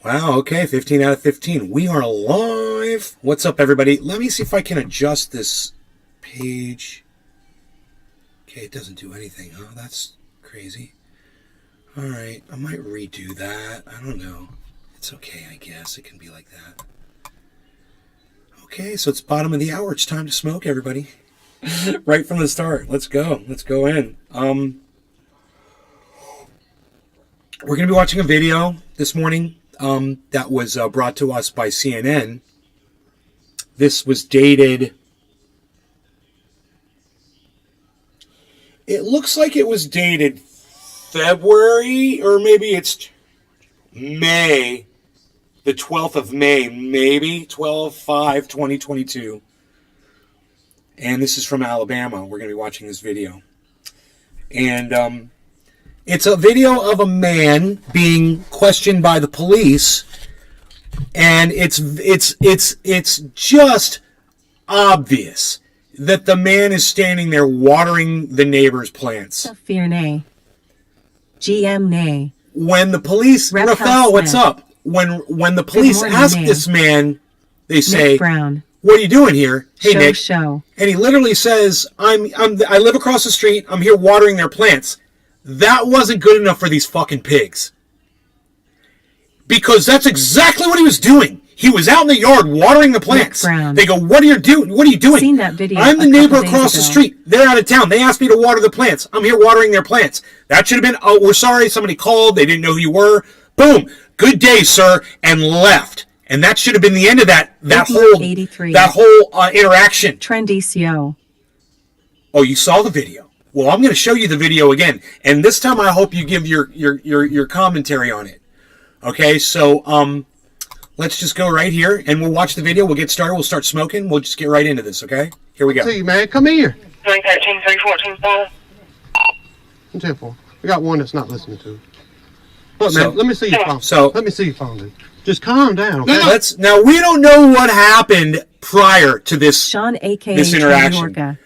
Wow, okay, 15 out of 15. We are live. What's up, everybody? Let me see if I can adjust this page. Okay, it doesn't do anything, huh? That's crazy. All right, I might redo that. I don't know. It's okay, I guess. It can be like that. Okay, so it's bottom of the hour. It's time to smoke, everybody. Right from the start. Let's go. Let's go in. We're going to be watching a video this morning that was brought to us by CNN. This was dated... It looks like it was dated February, or maybe it's May, the 12th of May, maybe, 12/5/2022. And this is from Alabama. We're going to be watching this video. And it's a video of a man being questioned by the police, and it's just obvious that the man is standing there watering the neighbor's plants. Fear nay. GM nay. When the police, Rafael, what's up? When the police ask this man, they say, Nick Brown. "What are you doing here?" Hey, Nick. Show. And he literally says, I live across the street. I'm here watering their plants. That wasn't good enough for these fucking pigs. Because that's exactly what he was doing. He was out in the yard watering the plants. They go, "What are you doing? What are you doing?" Seen that video. I'm the neighbor across the street. They're out of town. They asked me to water the plants. I'm here watering their plants. That should have been, "Oh, we're sorry. Somebody called. They didn't know who you were." Boom. Good day, sir. And left. And that should have been the end of that whole interaction. Trendy CO. Oh, you saw the video. Well, I'm going to show you the video again. And this time I hope you give your commentary on it. Okay, so let's just go right here and we'll watch the video. We'll get started. We'll start smoking. We'll just get right into this, okay? Here we go. See, man, come here. 313, 314, 5. 10-4. We got one that's not listening to it. Look, man, let me see your phone. Let me see your phone, dude. Just calm down, okay? Now, we don't know what happened prior to this, Sean, a.k.a. this interaction. Yorka.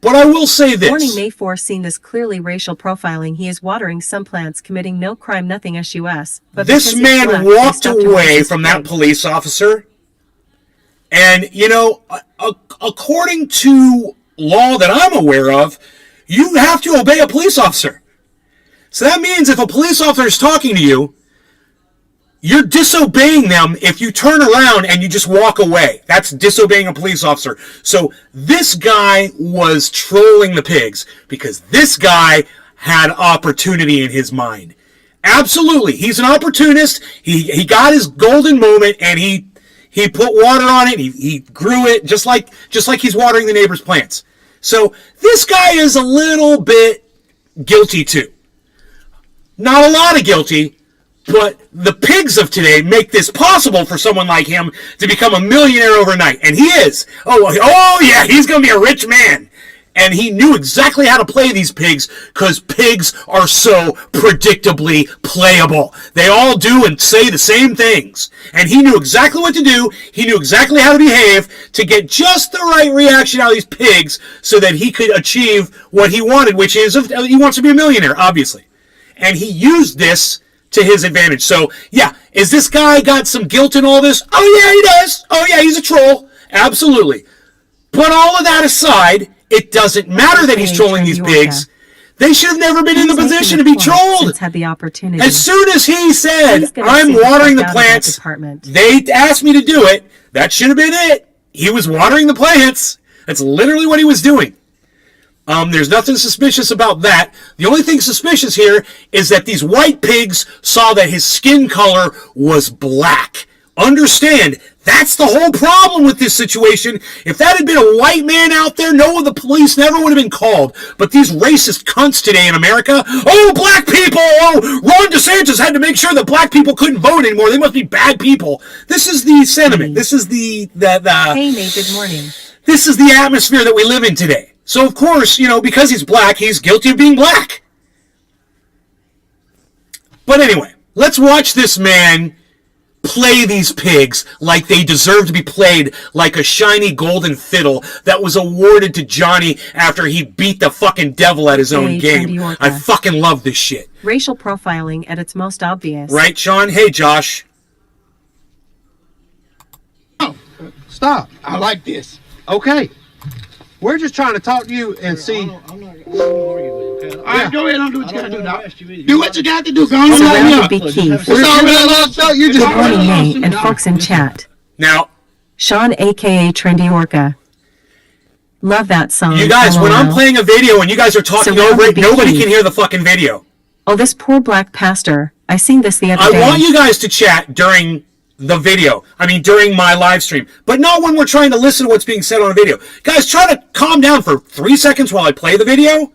But I will say this. Warning May 4 seen this clearly racial profiling. He is watering some plants, committing no crime, nothing SUS. But this man walked away from that police officer. And, you know, according to law that I'm aware of, you have to obey a police officer. So that means if a police officer is talking to you, you're disobeying them if you turn around and you just walk away. That's disobeying a police officer. So this guy was trolling the pigs because this guy had opportunity in his mind. Absolutely. He's an opportunist. He got his golden moment and he put water on it. He grew it just like he's watering the neighbor's plants. So this guy is a little bit guilty too. Not a lot of guilty. But the pigs of today make this possible for someone like him to become a millionaire overnight. And he is. Oh yeah, he's going to be a rich man. And he knew exactly how to play these pigs because pigs are so predictably playable. They all do and say the same things. And he knew exactly what to do. He knew exactly how to behave to get just the right reaction out of these pigs so that he could achieve what he wanted, which is he wants to be a millionaire, obviously. And he used this to his advantage. So, yeah, is this guy got some guilt in all this? Oh, yeah, he does. Oh, yeah, he's a troll. Absolutely. But all of that aside, it doesn't matter that he's trolling these pigs. They should have never been in the position to be trolled. Had the opportunity. As soon as he said, "I'm watering the plants," they asked me to do it. That should have been it. He was watering the plants. That's literally what he was doing. There's nothing suspicious about that. The only thing suspicious here is that these white pigs saw that his skin color was black. Understand, that's the whole problem with this situation. If that had been a white man out there, no, the police never would have been called. But these racist cunts today in America, oh, black people, oh, Ron DeSantis had to make sure that black people couldn't vote anymore. They must be bad people. This is the sentiment. This is the Hey, Nate, good morning. This is the atmosphere that we live in today. So, of course, you know, because he's black, he's guilty of being black. But anyway, let's watch this man play these pigs like they deserve to be played like a shiny golden fiddle that was awarded to Johnny after he beat the fucking devil at his own game. I fucking love this shit. Racial profiling at its most obvious. Right, Sean? Hey, Josh. Stop. I like this. Okay. We're just trying to talk to you and see. I'm not arguing with you. All right, go ahead and do what you got to do, Doc. Do what you got to do. Go on and let me Surrounded up. be Keith. We're already lost out. You just Good morning, Nate, and folks in chat. Now, Sean, aka Trendy Orca. Love that song. you guys, when I'm LOL. playing a video and you guys are talking Surrounded over it, be nobody Keith. can hear the fucking video. Oh, this poor black pastor. I seen this the other I day. want you guys to chat during the video. I mean, during my live stream. But not when we're trying to listen to what's being said on a video. Guys, try to calm down for 3 seconds while I play the video.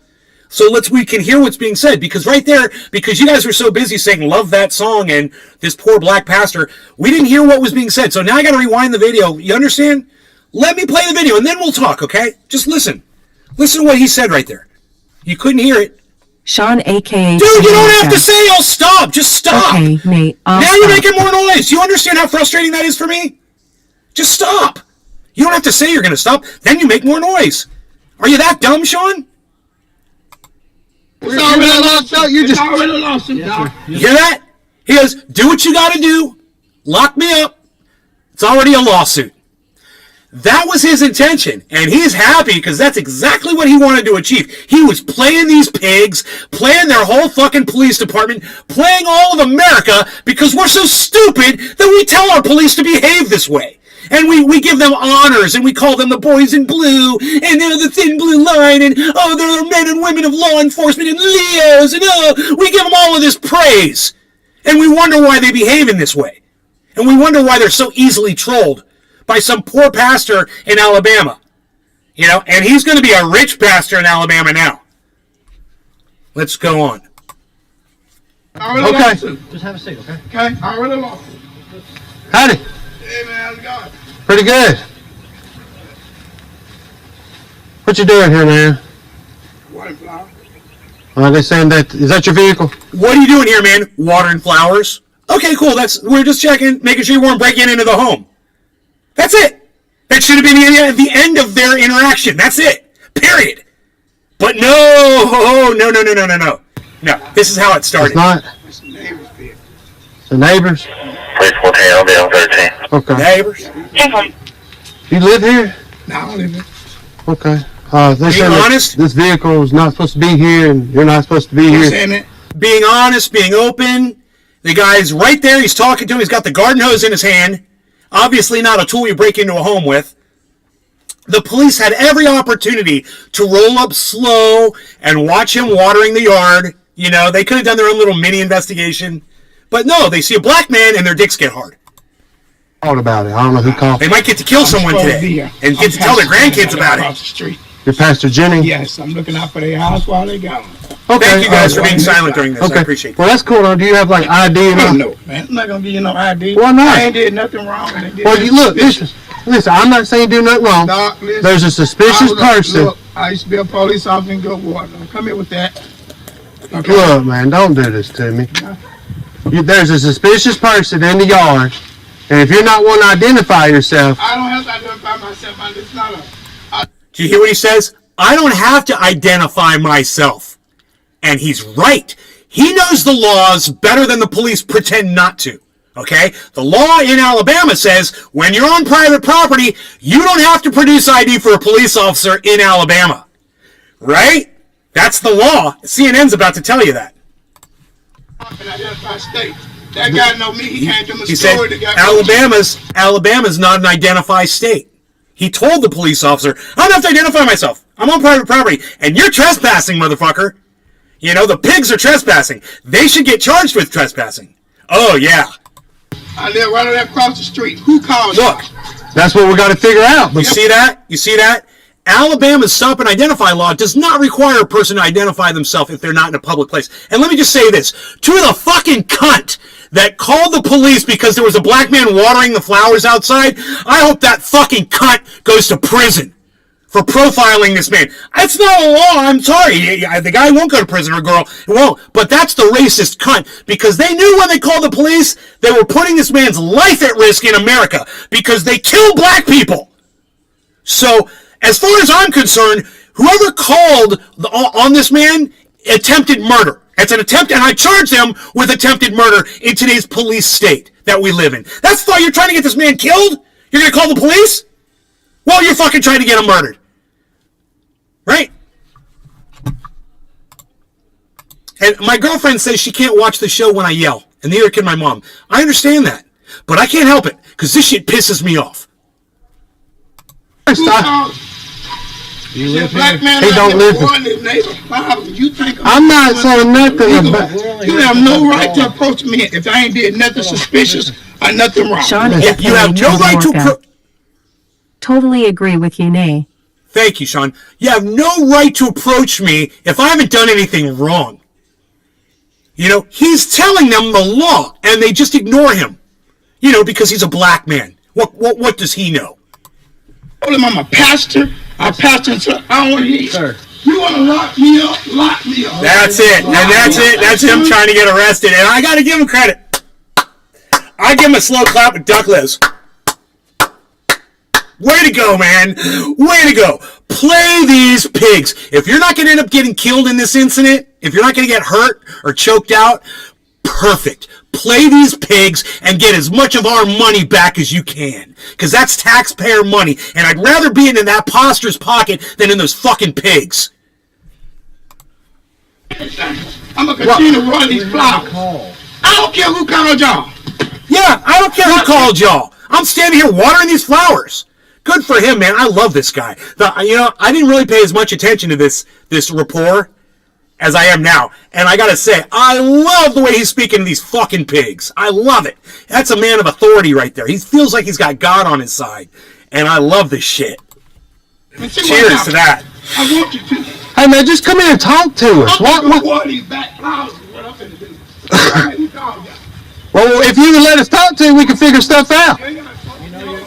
So we can hear what's being said. Because right there, because you guys were so busy saying, love that song, and this poor black pastor, we didn't hear what was being said. So now I got to rewind the video. You understand? Let me play the video, and then we'll talk, okay? Just listen. Listen to what he said right there. You couldn't hear it. Sean, aka Dude, you Trendy don't have Orca. to say, "Oh, stop." Just stop. Okay, Nate. I'll Now you're stop. making more noise. You understand how frustrating that is for me? Just stop. You don't have to say you're going to stop. Then you make more noise. Are you that dumb, Sean? It's already lost out. You just already lost him, Doc. You hear that? He goes, do what you got to do. Lock me up. It's already a lawsuit. That was his intention, and he's happy because that's exactly what he wanted to achieve. He was playing these pigs, playing their whole fucking police department, playing all of America because we're so stupid that we tell our police to behave this way. And we give them honors, and we call them the boys in blue, and they're the thin blue line, and oh, they're the men and women of law enforcement, and Leos, and oh, we give them all of this praise. And we wonder why they behave in this way. And we wonder why they're so easily trolled by some poor pastor in Alabama. You know, and he's going to be a rich pastor in Alabama now. Let's go on. Okay. Just have a seat, okay? Okay, I already lost him. Howdy. Hey, man, how's it going? Pretty good. What you doing here, man? Water flower. They saying that is that your vehicle? What are you doing here, man? Watering flowers? Okay, cool. We're just checking, making sure you weren't breaking into the home. That's it. That should have been the end of their interaction. That's it. Period. But no. No, this is how it started. It's not. It's the neighbor's vehicle. The neighbors. Please 14, I'll be on 13. Okay. Neighbors. You live here? No, I don't live here. Okay. They say honest? this vehicle is not supposed to be here, and you're not supposed to be You here. saying that? Being honest, being open. The guy's right there. He's talking to him. He's got the garden hose in his hand. Obviously not a tool you break into a home with. The police had every opportunity to roll up slow and watch him watering the yard. You know, they could have done their own little mini investigation. But no, they see a black man and their dicks get hard. Thought about it. I don't know who called. They might get to kill someone today and get to tell their grandkids about Across it. the street. You're Pastor Jenny? Yes, I'm looking out for their house while they gone. Okay. Thank you guys for being right. silent during this. Okay. I appreciate Well, that. that's cool. Now, do you have like ID and all? No, man. I'm not gonna give you no ID. Why not? I ain't did nothing wrong. I ain't did Well, nothing you look. suspicious. Listen. I'm not saying do nothing wrong. Doc, listen, There's a suspicious person. Look, I used to be a police officer in Goodwater. Don't come here with that. Okay. Look, man, don't do this to me. There's a suspicious person in the yard, and if you're not one to identify yourself, I don't have to identify myself. It's not a. Do you hear what he says? I don't have to identify myself. And he's right. He knows the laws better than the police pretend not to. Okay? The law in Alabama says when you're on private property, you don't have to produce ID for a police officer in Alabama. Right? That's the law. CNN's about to tell you that. I can identify state. That guy know me. He can't do my He said story. The guy Alabama's not an identified state. He told the police officer, I don't have to identify myself. I'm on private property. And you're trespassing, motherfucker. You know, the pigs are trespassing. They should get charged with trespassing. Oh, yeah. I live right there across the street. Who calls Look, that's what we got to figure out. you see that? You see that? Alabama's stop and identify law does not require a person to identify themselves if they're not in a public place. And let me just say this. To the fucking cunt that called the police because there was a black man watering the flowers outside, I hope that fucking cunt goes to prison for profiling this man. That's not a law. I'm sorry. The guy won't go to prison, or girl. It won't. But that's the racist cunt, because they knew when they called the police they were putting this man's life at risk in America because they kill black people. So, as far as I'm concerned, whoever called on this man attempted murder. It's an attempt, and I charge them with attempted murder in today's police state that we live in. That's why you're trying to get this man killed? You're going to call the police? Well, you're fucking trying to get him murdered. Right? And my girlfriend says she can't watch the show when I yell, and neither can my mom. I understand that, but I can't help it, because this shit pisses me off. Stop. You live black here? Man he don't live here. I'm not saying nothing about. You have no right to approach me if I ain't did nothing suspicious or nothing wrong. Sean, you have no right to approach. Totally agree with you, Nay. Thank you, Sean. You have no right to approach me if I haven't done anything wrong. You know, he's telling them the law, and they just ignore him. You know, because he's a black man. What does he know? I told him I'm a pastor. I pastor, and so I don't want to hear you. Sir. You want to lock me up? Lock me up. That's it. And that's it. That's him trying to get arrested. And I got to give him credit. I give him a slow clap with duck lips. Way to go, man. Way to go. Play these pigs. If you're not going to end up getting killed in this incident, if you're not going to get hurt or choked out, perfect. Play these pigs and get as much of our money back as you can. Because that's taxpayer money. And I'd rather be in that poster's pocket than in those fucking pigs. I'm going to continue to run these flowers. I don't care who called y'all. Yeah, I don't care who called y'all. I'm standing here watering these flowers. Good for him, man. I love this guy. I didn't really pay as much attention to this rapport as I am now. And I gotta say, I love the way he's speaking to these fucking pigs. I love it. That's a man of authority right there. He feels like he's got God on his side. And I love this shit. Cheers to that. I want you to. Hey, man, just come here and talk to us. What these back flowers is what I'm finna do. Who called y'all? Well, if you would let us talk to you, we can figure stuff out. You know,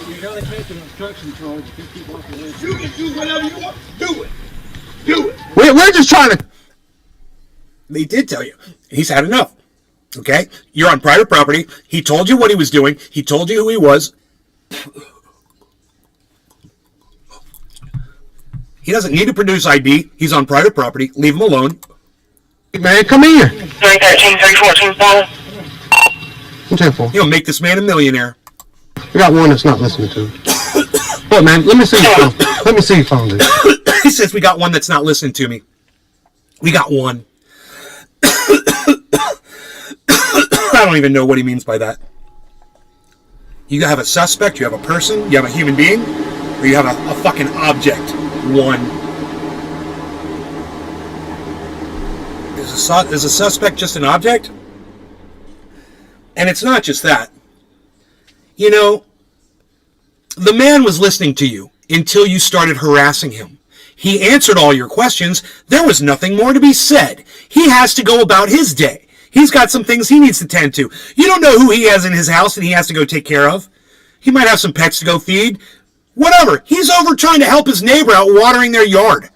you're going to take an obstruction charge if you keep walking in. You can do whatever you want. Do it. Do it. We're just trying to... They did tell you. He's had enough. Okay? You're on private property. He told you what he was doing. He told you who he was. He doesn't need to produce ID. He's on private property. Leave him alone. Hey, man, come here. 313, 314, follow. He'll make this man a millionaire. We got one that's not listening to. Look, man, let me see your phone. Let me see your phone, dude. He says we got one that's not listening to me. We got one. I don't even know what he means by that. You have a suspect, you have a person, you have a human being, or you have a fucking object. One. Is a suspect just an object? And it's not just that. You know, the man was listening to you until you started harassing him. He answered all your questions. There was nothing more to be said. He has to go about his day. He's got some things he needs to tend to. You don't know who he has in his house and he has to go take care of. He might have some pets to go feed. Whatever. He's over trying to help his neighbor out watering their yard.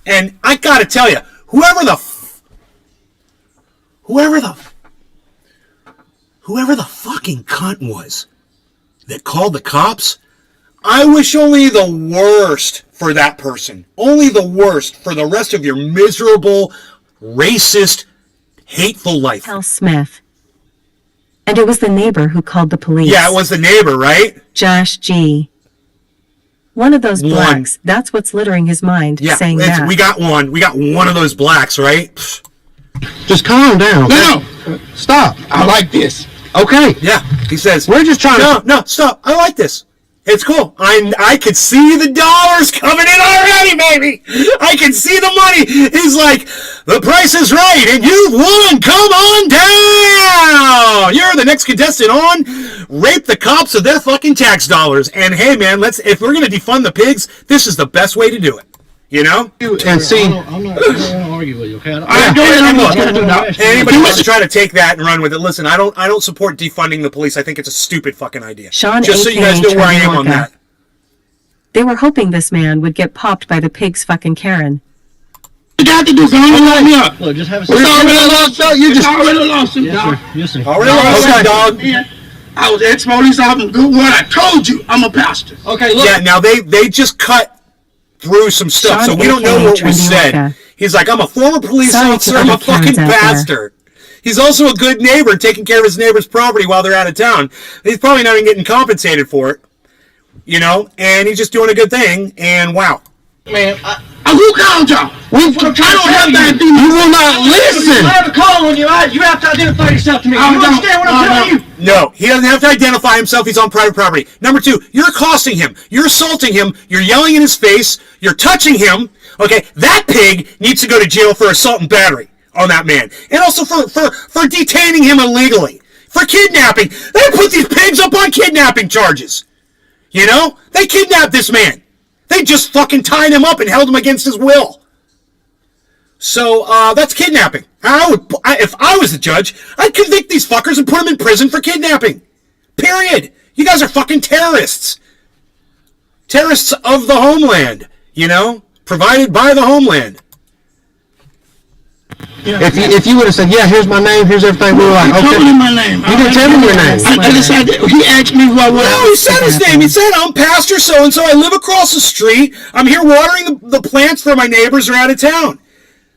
And I gotta tell you, whoever the fucking cunt was that called the cops, I wish only the worst for that person. Only the worst for the rest of your miserable, racist, hateful life. Tell Smith. And it was the neighbor who called the police. Yeah, it was the neighbor, right? Josh G. One of those blacks. That's what's littering his mind, saying that. We got one. We got one of those blacks, right? Just calm down. No. Stop. I like this. Okay. Yeah. He says, we're just trying to... No, stop. I like this. It's cool. I could see the dollars coming in already, baby. I can see the money. He's like, the price is right, and you've won. Come on down. You're the next contestant on Rape the Cops of their fucking tax dollars. And hey, man, if we're gonna defund the pigs, this is the best way to do it. You know? And see, I'm not going to argue with you, okay? Anybody wants to try to take that and run with it, listen, I don't support defunding the police. I think it's a stupid fucking idea. Sean, just so you guys know where I am on that. They were hoping this man would get popped by the pig's fucking Karen. You got to do something. Lock me up. Look, just have a seat. It's already lost him, dog. Yes, sir. Already lost him, dog. I was ex-police officer. Good one. I told you, I'm a pastor. Okay, look. Yeah, now they just cut through some stuff, Sean, so we don't know what was said. He's like, I'm a former police officer, I'm a fucking pastor. He's also a good neighbor, taking care of his neighbor's property while they're out of town. He's probably not even getting compensated for it, you know, and he's just doing a good thing, and wow. Man, who called y'all? I don't have that. You will not listen. I have a call on you. You have to identify yourself to me. You understand what I'm telling you? No, he doesn't have to identify himself. He's on private property. Number two, you're accosting him. You're assaulting him. You're yelling in his face. You're touching him. Okay, that pig needs to go to jail for assault and battery on that man. And also for detaining him illegally. For kidnapping. They put these pigs up on kidnapping charges. You know? They kidnapped this man. They just fucking tied him up and held him against his will. So, that's kidnapping. If I was the judge, I'd convict these fuckers and put them in prison for kidnapping. Period. You guys are fucking terrorists. Terrorists of the homeland, you know? Provided by the homeland. Yeah. If you would have said, yeah, here's my name, here's everything, we were like, okay. You told me my name. You didn't tell me your name. He asked me what was. No, he said his name. He said, I'm Pastor so-and-so. I live across the street. I'm here watering the plants for my neighbors who are out of town.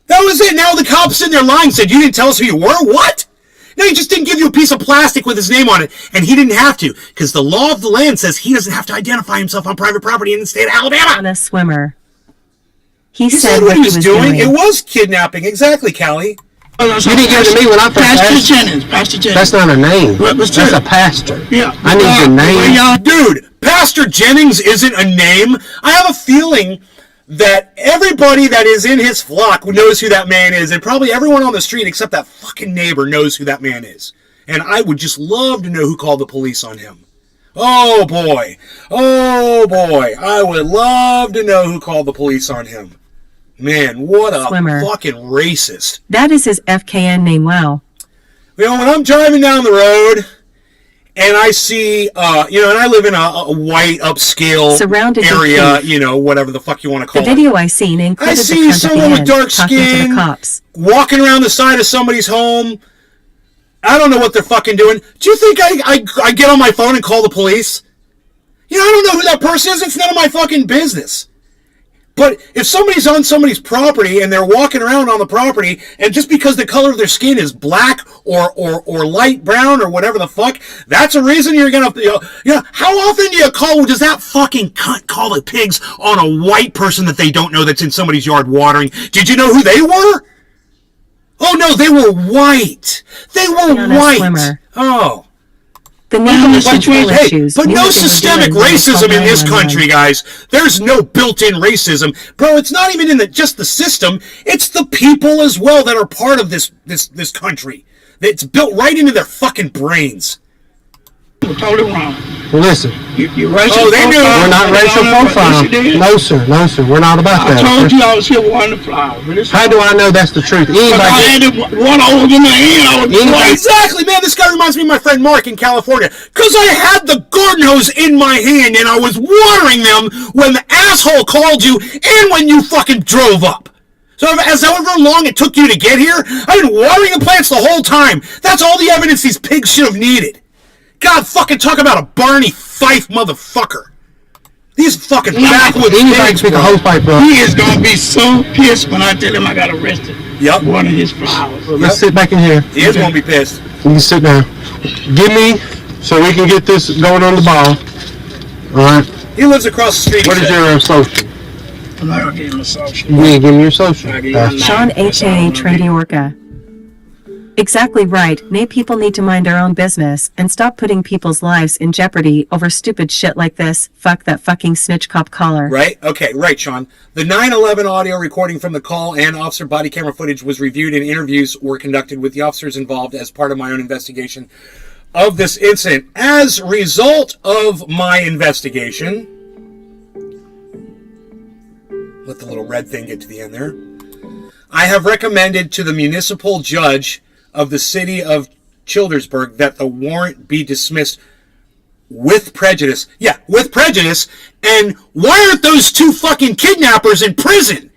That was it. Now the cops in there lying said, you didn't tell us who you were? What? No, he just didn't give you a piece of plastic with his name on it, and he didn't have to, because the law of the land says he doesn't have to identify himself on private property in the state of Alabama. On a swimmer. He said what he was doing. It was kidnapping. Exactly, Callie. You didn't give it to me when I first asked. Pastor Jennings. That's not a name. That's a pastor. Yeah. I need your name. Dude, Pastor Jennings isn't a name. I have a feeling that everybody that is in his flock knows who that man is, and probably everyone on the street except that fucking neighbor knows who that man is. And I would just love to know who called the police on him. Oh boy. Oh boy. I would love to know who called the police on him. Man, what a fucking racist. That is his FKN name, wow. You know, when I'm driving down the road and I see, and I live in a white upscale surrounded area, whatever the fuck you want to call it. The video I seen included I see someone with dark skin walking around the side of somebody's home. I don't know what they're fucking doing. Do you think I get on my phone and call the police? I don't know who that person is. It's none of my fucking business. But if somebody's on somebody's property and they're walking around on the property, and just because the color of their skin is black or light brown or whatever the fuck, that's a reason you're gonna, how often do you does that fucking cunt call the pigs on a white person that they don't know that's in somebody's yard watering? Did you know who they were? Oh no, they were white. They were white. Oh. The But no systemic racism in this country, guys. There's no built-in racism. Bro, it's not even in just the system. It's the people as well that are part of this country. It's built right into their fucking brains. You're totally wrong. Well, listen. You're racial. Oh, they knew. We're not racial profiling. No, sir. We're not about that. I told you I was here watering the flowers. How do I know that's the truth? I had one over in my hand. Exactly, man. This guy reminds me of my friend Mark in California. Because I had the garden hose in my hand and I was watering them when the asshole called you and when you fucking drove up. So as however long it took you to get here, I've been watering the plants the whole time. That's all the evidence these pigs should have needed. God, fucking talk about a Barney Fife motherfucker. These fucking backwoods pigs, bro. He is going to be so pissed when I tell him I got arrested. Yep. One of his flowers. Well, let's sit back in here. He is going to be pissed. You can sit down. Give me, so we can get this going on the ball. All right. He lives across the street. What is your social? I'm not going to give him a social. You need to give me your social. Sean H.A. Trendy Orca. Exactly right. Nay, people need to mind their own business and stop putting people's lives in jeopardy over stupid shit like this. Fuck that fucking snitch cop caller. Right? Okay, right, Sean. The 9/11 audio recording from the call and officer body camera footage was reviewed and interviews were conducted with the officers involved as part of my own investigation of this incident. As a result of my investigation, let the little red thing get to the end there, I have recommended to the municipal judge of the city of Childersburg that the warrant be dismissed with prejudice. Yeah, with prejudice. And why aren't those two fucking kidnappers in prison?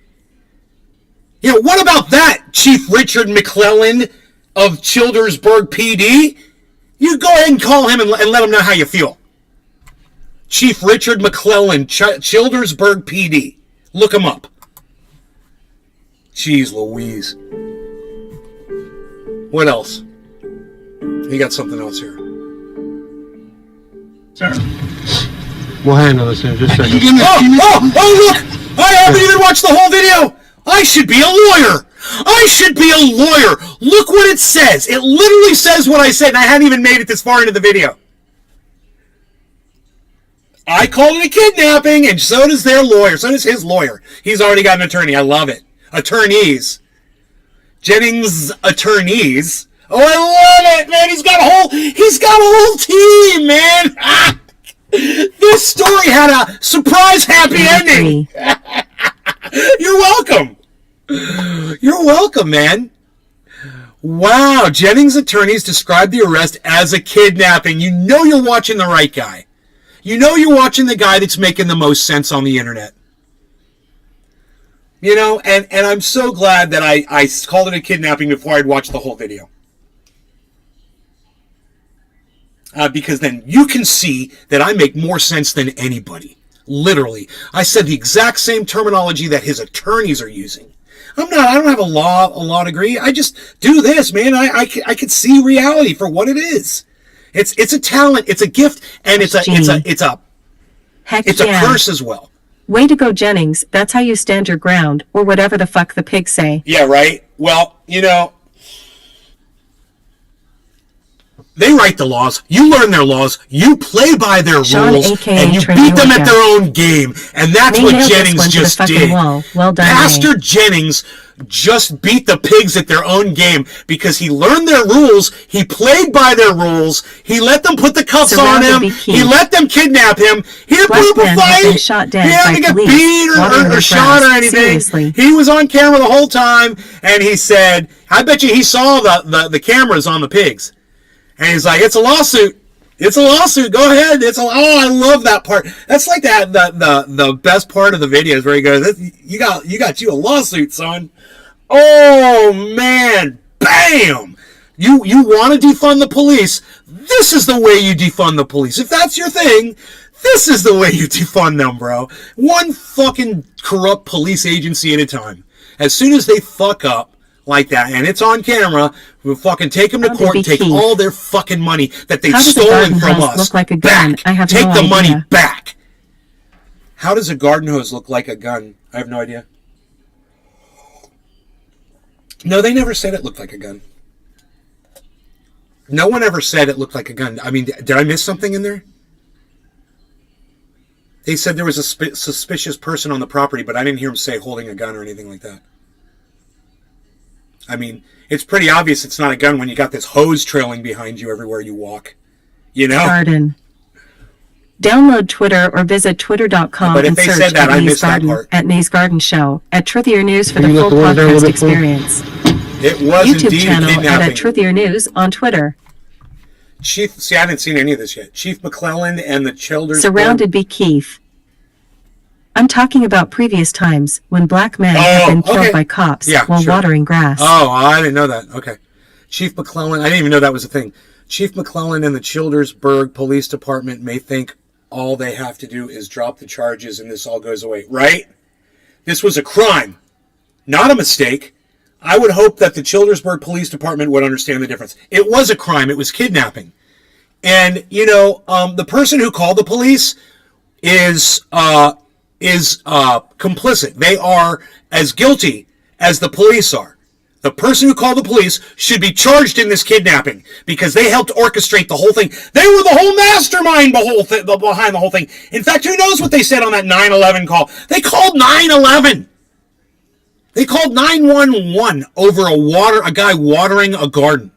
What about that, Chief Richard McClellan of Childersburg PD? You go ahead and call him and let him know how you feel. Chief Richard McClellan, Childersburg PD. Look him up. Jeez Louise. What else? You got something else here. Sir. We'll handle this in just a second. Oh, look! I haven't even watched the whole video! I should be a lawyer! I should be a lawyer! Look what it says! It literally says what I said, and I hadn't even made it this far into the video. I called it a kidnapping, and so does their lawyer. So does his lawyer. He's already got an attorney. I love it. Attorneys. Jennings attorneys. Oh, I love it, man. He's got a whole team, man. Ah, this story had a surprise happy ending. You're welcome. You're welcome, man. Wow, Jennings attorneys described the arrest as a kidnapping. You know you're watching the right guy. You know you're watching the guy that's making the most sense on the internet. You know, and I'm so glad that I called it a kidnapping before I'd watched the whole video. Because then you can see that I make more sense than anybody. Literally. I said the exact same terminology that his attorneys are using. I don't have a law degree. I just do this, man. I can see reality for what it is. It's a talent, it's a gift, and it's a curse as well. Way to go, Jennings. That's how you stand your ground, or whatever the fuck the pigs say. Yeah, right? Well, you know, they write the laws, you learn their laws, you play by their rules, and you beat them at their own game. And that's what Jennings just did. Well done, Pastor Jennings just beat the pigs at their own game because he learned their rules, he played by their rules, he let them put the cuffs on him, he let them kidnap him, he didn't put up a fight, he didn't get beat or shot or anything. Seriously. He was on camera the whole time, and he said, I bet you he saw the cameras on the pigs. And he's like, it's a lawsuit. It's a lawsuit. Go ahead. I love that part. That's like the best part of the videos where he goes, you got a lawsuit, son. Oh man. Bam. You want to defund the police. This is the way you defund the police. If that's your thing, this is the way you defund them, bro. One fucking corrupt police agency at a time. As soon as they fuck up like that, and it's on camera, we'll fucking take them to court and take all their fucking money that they've stolen from us. Look like a gun? Back. I have take no the idea. money back. How does a garden hose look like a gun? I have no idea. No, they never said it looked like a gun. No one ever said it looked like a gun. I mean, did I miss something in there? They said there was a suspicious person on the property, but I didn't hear him say holding a gun or anything like that. I mean, it's pretty obvious it's not a gun when you got this hose trailing behind you everywhere you walk. You know? Garden. Download Twitter or visit twitter.com and search at Nays Garden Show at Truthier News for the full podcast experience. It was YouTube indeed channel kidnapping. at Truthier News on Twitter. I haven't seen any of this yet. Chief McClellan and the Childers. Surrounded by Keith. I'm talking about previous times when black men have been killed by cops while watering grass. Oh, I didn't know that. Okay. Chief McClellan, I didn't even know that was a thing. Chief McClellan and the Childersburg Police Department may think all they have to do is drop the charges and this all goes away. Right? This was a crime, not a mistake. I would hope that the Childersburg Police Department would understand the difference. It was a crime. It was kidnapping. And, you know, the person who called the police is complicit. They are as guilty as the police are. The person who called the police should be charged in this kidnapping because they helped orchestrate the whole thing. They were the whole mastermind behind the whole thing. In fact, who knows what they said on that 9/11 call? They called 9/11. They called 911 over a guy watering a garden.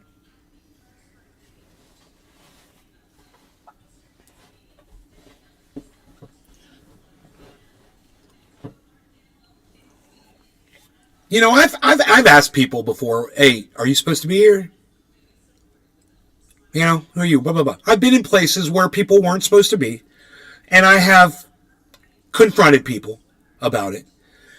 You know, I've asked people before, hey, are you supposed to be here? You know, who are you? Blah, blah, blah. I've been in places where people weren't supposed to be, and I have confronted people about it.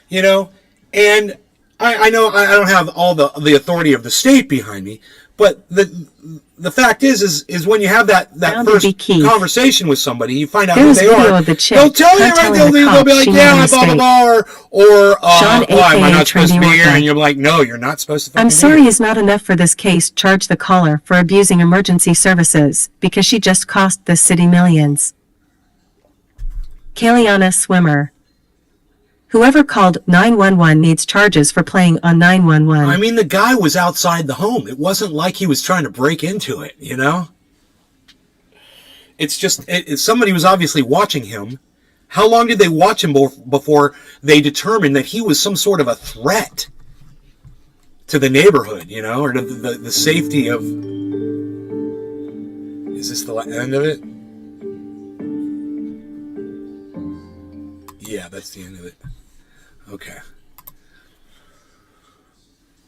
You know, and I know I don't have all the authority of the state behind me, But the fact is when you have that first conversation with somebody, you find out who they are. They'll tell you, right? They'll be like, yeah, blah, blah, blah, or why am I not supposed to be here? And you're like, no, you're not supposed to. I'm sorry is not enough for this case. Charge the caller for abusing emergency services because she just cost the city millions. Kaliana Swimmer. Whoever called 911 needs charges for playing on 911. I mean, the guy was outside the home. It wasn't like he was trying to break into it, you know? It's just, somebody was obviously watching him. How long did they watch him before they determined that he was some sort of a threat to the neighborhood, you know, or to the safety of... Is this the end of it? Yeah, that's the end of it. Okay.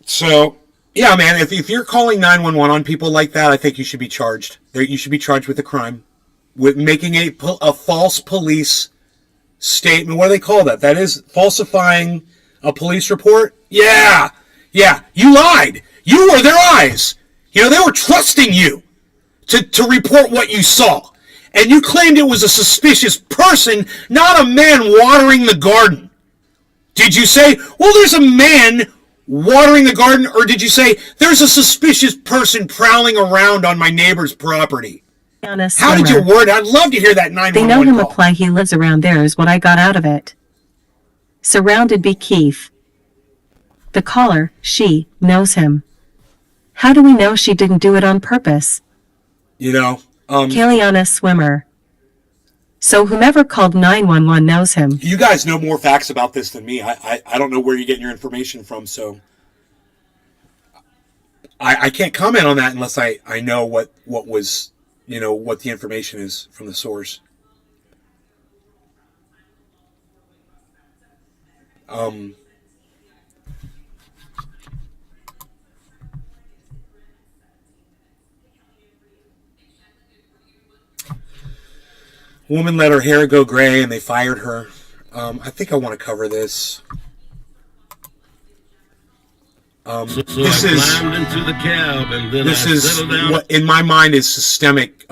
So, yeah, man, if you're calling 911 on people like that, I think you should be charged. You should be charged with a crime. With making a false police statement. What do they call that? That is falsifying a police report? Yeah. Yeah. You lied. You were their eyes. You know, they were trusting you to report what you saw. And you claimed it was a suspicious person, not a man watering the garden. Did you say, well, there's a man watering the garden? Or did you say, there's a suspicious person prowling around on my neighbor's property? How did you word it? I'd love to hear that 911 They know him call. Apply he lives around there is what I got out of it. Surrounded by Keith. The caller, she, knows him. How do we know she didn't do it on purpose? You know, Kaliana Swimmer. So whomever called 911 knows him. You guys know more facts about this than me. I don't know where you're getting your information from, so I can't comment on that unless I know what was, you know, what the information is from the source. Woman let her hair go gray and they fired her. I think I want to cover this. This is what, in my mind, is systemic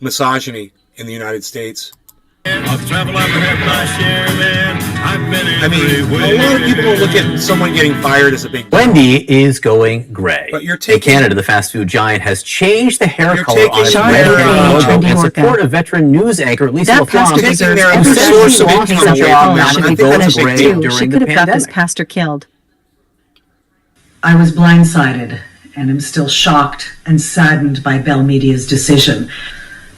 misogyny in the United States. I mean, a lot of people look at someone getting fired as a big deal. Wendy is going gray. But you're taking... In Canada, the fast food giant has changed the hair color on its Sean red logo in support of veteran news anchor Lisa That pastor LaFlamme. deserves their every source of single income piece away of from all them. should I be think that's a punished big too. deal. She during could the have got this pandemic. pastor killed. I was blindsided and am still shocked and saddened by Bell Media's decision.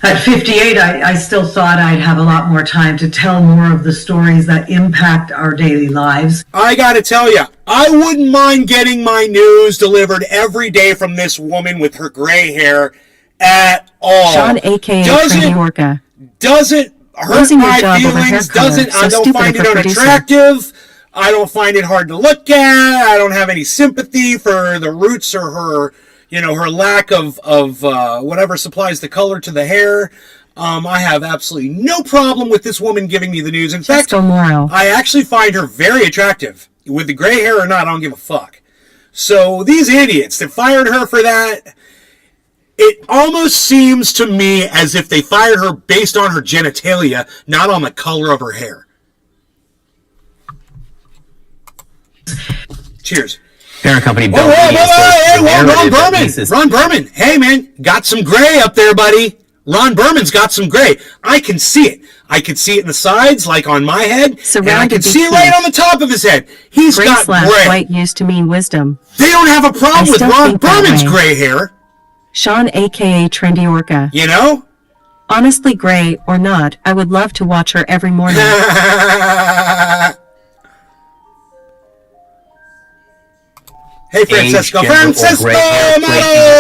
At 58, I still thought I'd have a lot more time to tell more of the stories that impact our daily lives. I gotta tell you, I wouldn't mind getting my news delivered every day from this woman with her gray hair at all. Sean, a.k.a. Trendy Orca. Doesn't hurt Losing your my job over hair feelings. color, Doesn't so I don't stupid find of it a producer. unattractive. I don't find it hard to look at. I don't have any sympathy for the roots or her, you know, her lack of whatever supplies the color to the hair. I have absolutely no problem with this woman giving me the news. In fact, I actually find her very attractive. With the gray hair or not, I don't give a fuck. So these idiots that fired her for that, it almost seems to me as if they fired her based on her genitalia, not on the color of her hair. Cheers. Parent company Ron Berman. Ron Berman. Hey, man, got some gray up there, buddy. Ron Berman's got some gray. I can see it. I can see it in the sides, like on my head, and I can see it right on the top of his head. He's got gray. White used to mean wisdom. They don't have a problem with Ron Berman's gray hair. Sean, a.k.a. Trendy Orca. You know? Honestly, gray or not, I would love to watch her every morning. Hey, Francesco.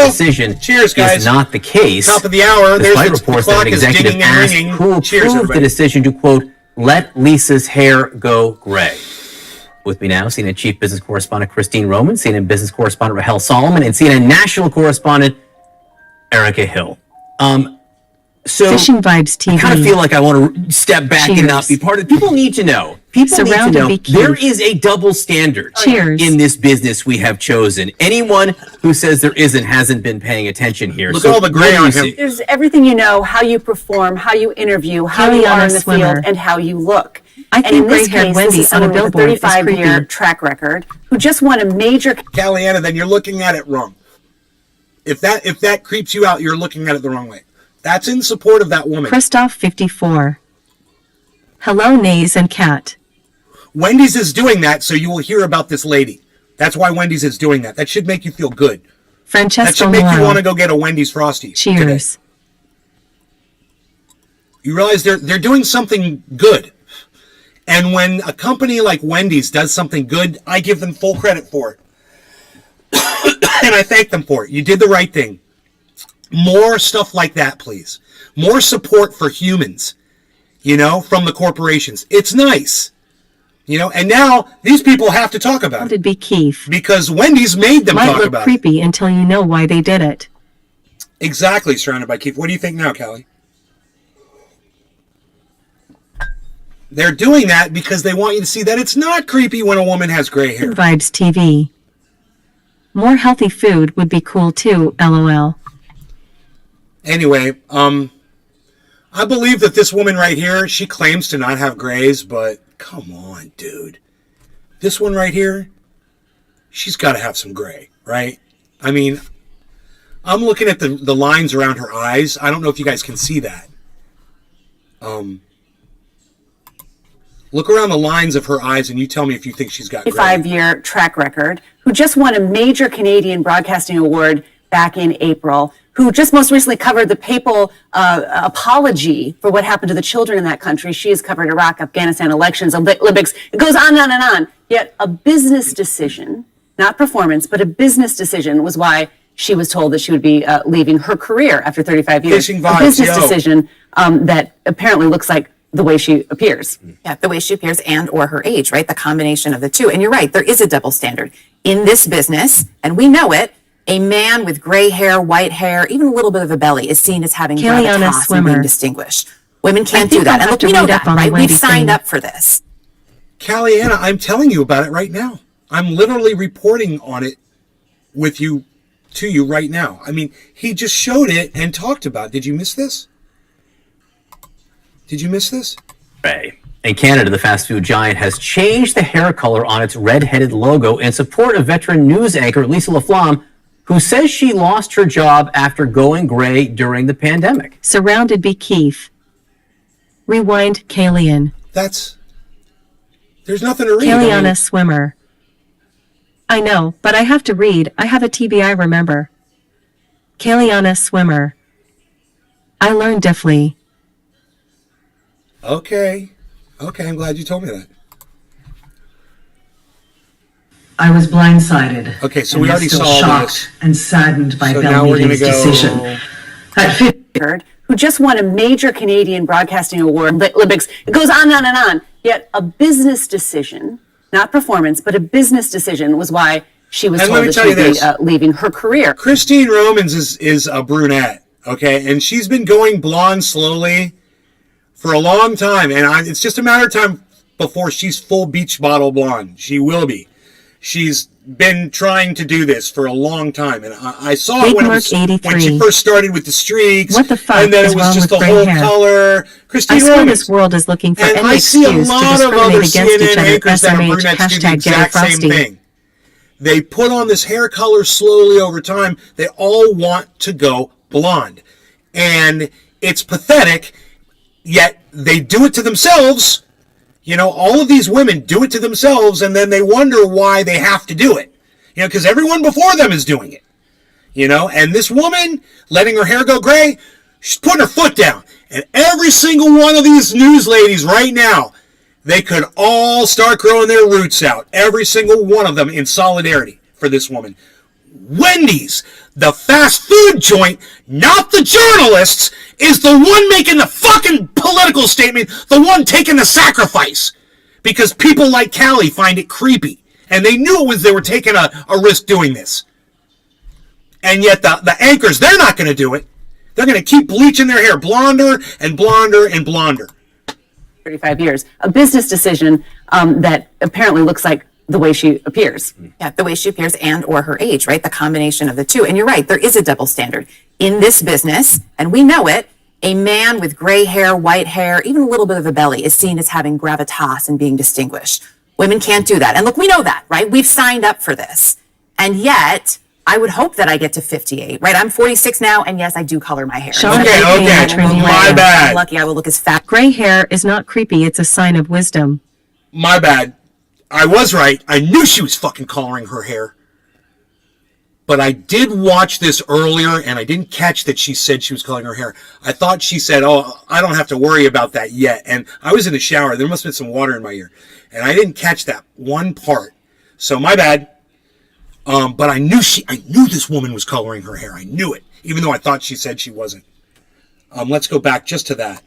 Decision cheers, guys. Is not the case. Top of the hour. Despite reports that an executive asked who approved the decision to, quote, let Lisa's hair go gray. With me now, CNN Chief Business Correspondent Christine Roman, CNN Business Correspondent Rahel Solomon, and CNN National Correspondent Erica Hill. So Fishing Vibes TV. I kind of feel like I want to step back and not be part of it. People need to know. People need to Surrounded know by keys. there is a double standard Cheers. in this business we have chosen. Anyone who says there isn't hasn't been paying attention here. Look at all the gray on him. There's everything you know, how you perform, how you interview, how you are in the field, and how you look. I And think in this gray-haired case, Wendy this is on a someone with a billboard is 35-year creepy. track record who just won a major Caliana, then you're looking at it wrong. If that creeps you out, you're looking at it the wrong way. That's in support of that woman. Christoph 54. Hello, Nays and Cat. Wendy's is doing that, so you will hear about this lady. That's why Wendy's is doing that. That should make you feel good. That Francesco should make you Moro. want to go get a Wendy's Frosty. Cheers. Today. You realize they're doing something good. And when a company like Wendy's does something good, I give them full credit for it. And I thank them for it. You did the right thing. More stuff like that, please. More support for humans, from the corporations. It's nice. And now these people have to talk about it. It'd be Keith. Because Wendy's made them Might talk look about creepy until you know why they did it. it. Exactly, surrounded by Keith. What do you think now, Callie? They're doing that because they want you to see that it's not creepy when a woman has gray hair. Vibes TV. More healthy food would be cool too, LOL. Anyway, I believe that this woman right here, she claims to not have grays, but come on, dude. This one right here, she's got to have some gray, right? I mean, I'm looking at the lines around her eyes. I don't know if you guys can see that. Look around the lines of her eyes and you tell me if you think she's got gray. 5-year track record, who just won a major Canadian Broadcasting Award back in April, who just most recently covered the papal apology for what happened to the children in that country. She has covered Iraq, Afghanistan, elections, Olympics. It goes on and on and on. Yet a business decision, not performance, but a business decision was why she was told that she would be leaving her career after 35 years. Fishing vibes, a business yo. decision that apparently looks like the way she appears. Yeah, the way she appears and or her age, right? The combination of the two. And you're right, there is a double standard in this business, and we know it. A man with gray hair, white hair, even a little bit of a belly is seen as having Kiliana gravitas and Swimmer. being distinguished. Women can't think do that. I'll And have look, to we know read that, up on the right? We've Wendy signed thing. up for this. Caliana, I'm telling you about it right now. I'm literally reporting on it to you right now. I mean, he just showed it and talked about it. Did you miss this? Did you miss this? Gray. In Canada, the fast food giant has changed the hair color on its red-headed logo in support of veteran news anchor Lisa LaFlamme, who says she lost her job after going gray during the pandemic. Surrounded by Keith. Rewind Kalian. There's nothing to read. Kaliana Swimmer. I know, but I have to read. I have a TBI, remember. Kaliana Swimmer. I learned diffly. Okay, I'm glad you told me that. I was blindsided. Okay, so and we am already still saw shocked this. and saddened by So now we're Belmedia's gonna go- decision. At 50, Who just won a major Canadian Broadcasting Award, Olympics. It goes on and on and on. Yet a business decision, not performance, but a business decision was why she was And told let me that tell she you would be this. leaving her career. Christine Romans is a brunette, okay? And she's been going blonde slowly for a long time. And it's just a matter of time before she's full beach bottle blonde. She will be. She's been trying to do this for a long time. And I saw it when she first started with the streaks. What the fuck And then is it was wrong just with the gray whole hair? color. I Christine swear Romans. this world is looking for And any I see a excuse to lot of other discriminate against each CNN other. anchors that are SMH, brunettes do the hashtag Gary exact same Frosty. thing. They put on this hair color slowly over time. They all want to go blonde. And it's pathetic, yet they do it to themselves. All of these women do it to themselves, and then they wonder why they have to do it. Because everyone before them is doing it. And this woman, letting her hair go gray, she's putting her foot down. And every single one of these news ladies right now, they could all start growing their roots out. Every single one of them in solidarity for this woman. Wendy's, the fast food joint, not the journalists, is the one making the fucking political statement, the one taking the sacrifice. Because people like Callie find it creepy. And they knew they were taking a risk doing this. And yet the anchors, they're not going to do it. They're going to keep bleaching their hair blonder and blonder and blonder. 35 years. A business decision that apparently looks like the way she appears. Yeah, the way she appears and or her age, right? The combination of the two. And you're right, there is a double standard in this business, and we know it. A man with gray hair, white hair, even a little bit of a belly is seen as having gravitas and being distinguished. Women can't do that. And look, we know that, right? We've signed up for this. And yet, I would hope that I get to 58, right? I'm 46 now, and yes, I do color my hair. Sean, Okay, my bad. I'm lucky I will look as fat. Gray hair is not creepy, it's a sign of wisdom. My bad. I was right. I knew she was fucking coloring her hair. But I did watch this earlier, and I didn't catch that she said she was coloring her hair. I thought she said, oh, I don't have to worry about that yet. And I was in the shower. There must have been some water in my ear. And I didn't catch that one part. So my bad. But I knew this woman was coloring her hair. I knew it, even though I thought she said she wasn't. Let's go back just to that.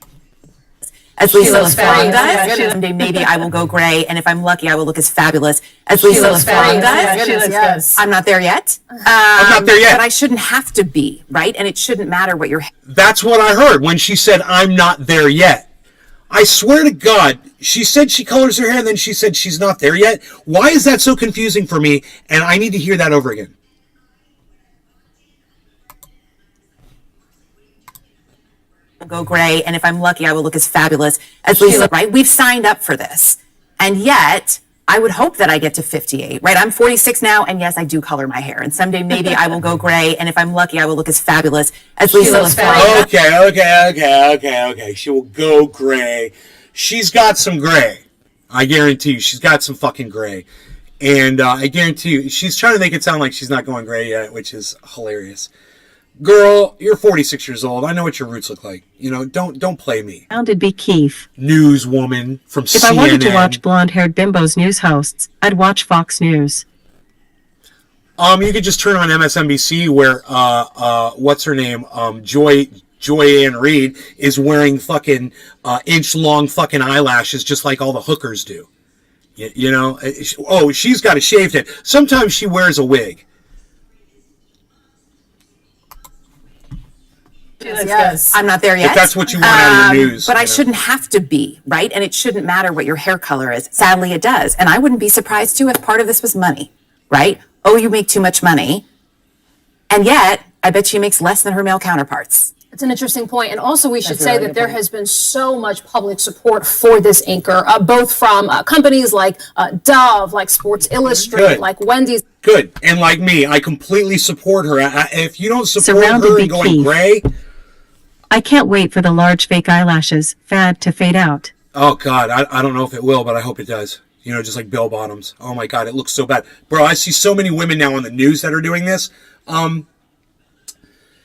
As Lisa LaFleur does. Someday maybe I will go gray, and if I'm lucky, I will look as fabulous as Lisa LaFleur does. Yes. I'm not there yet. I'm not there yet. But I shouldn't have to be, right? And it shouldn't matter what your... That's what I heard when she said, I'm not there yet. I swear to God, she said she colors her hair, and then she said she's not there yet. Why is that so confusing for me? And I need to hear that over again. Go gray, and if I'm lucky, I will look as fabulous as Lisa, right? We've signed up for this. And yet, I would hope that I get to 58, right? I'm 46 now, and yes, I do color my hair. And someday maybe I will go gray, and if I'm lucky, I will look as fabulous as Lisa LaFleur. Okay. She will go gray. She's got some gray. I guarantee you, she's got some fucking gray. And I guarantee you, she's trying to make it sound like she's not going gray yet, which is hilarious. Girl, you're 46 years old. I know what your roots look like. You know, don't play me. Sounded be Keith. Newswoman from CNN. If I wanted to watch blonde-haired bimbos news hosts, I'd watch Fox News. You could just turn on MSNBC where what's her name? Joy Ann Reid is wearing fucking inch-long fucking eyelashes just like all the hookers do. You know? Oh, she's got a shaved head. Sometimes she wears a wig. Yes. I'm not there yet. If that's what you want out of the news. But I shouldn't have to be, right? And it shouldn't matter what your hair color is. Sadly, it does. And I wouldn't be surprised, too, if part of this was money, right? Oh, you make too much money. And yet, I bet she makes less than her male counterparts. It's an interesting point. And also, we should say that there has been so much public support for this anchor, both from companies like Dove, like Sports Illustrated, like Wendy's. Good. And like me, I completely support her. If you don't support Surrounded her and going Keith. gray... I can't wait for the large fake eyelashes fad to fade out. Oh, God. I don't know if it will, but I hope it does. You know, just like Bill Bottoms. Oh, my God. It looks so bad. Bro, I see so many women now on the news that are doing this.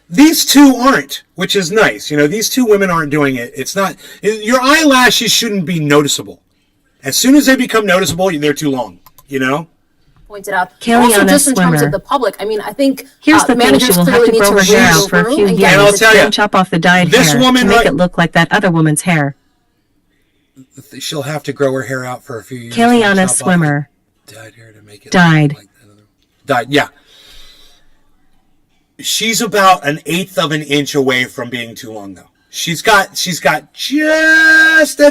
These two aren't, which is nice. You know, these two women aren't doing it. It's not... Your eyelashes shouldn't be noticeable. As soon as they become noticeable, they're too long. You know? Pointed out. Kelly also, on just a in terms swimmer. of the public, I mean, I think Here's the thing, managers she will have clearly to need grow her hair read out for a room few and years. get And I'll tell Then you, chop off the dyed this hair woman to make right- it look like that other woman's hair. She'll have to grow her hair out for a few years. Kelly on a Chop off swimmer. dyed hair to make it Dyed. look like that other... Dyed, yeah. She's about 1/8 of an inch away from being too long, though. She's got just at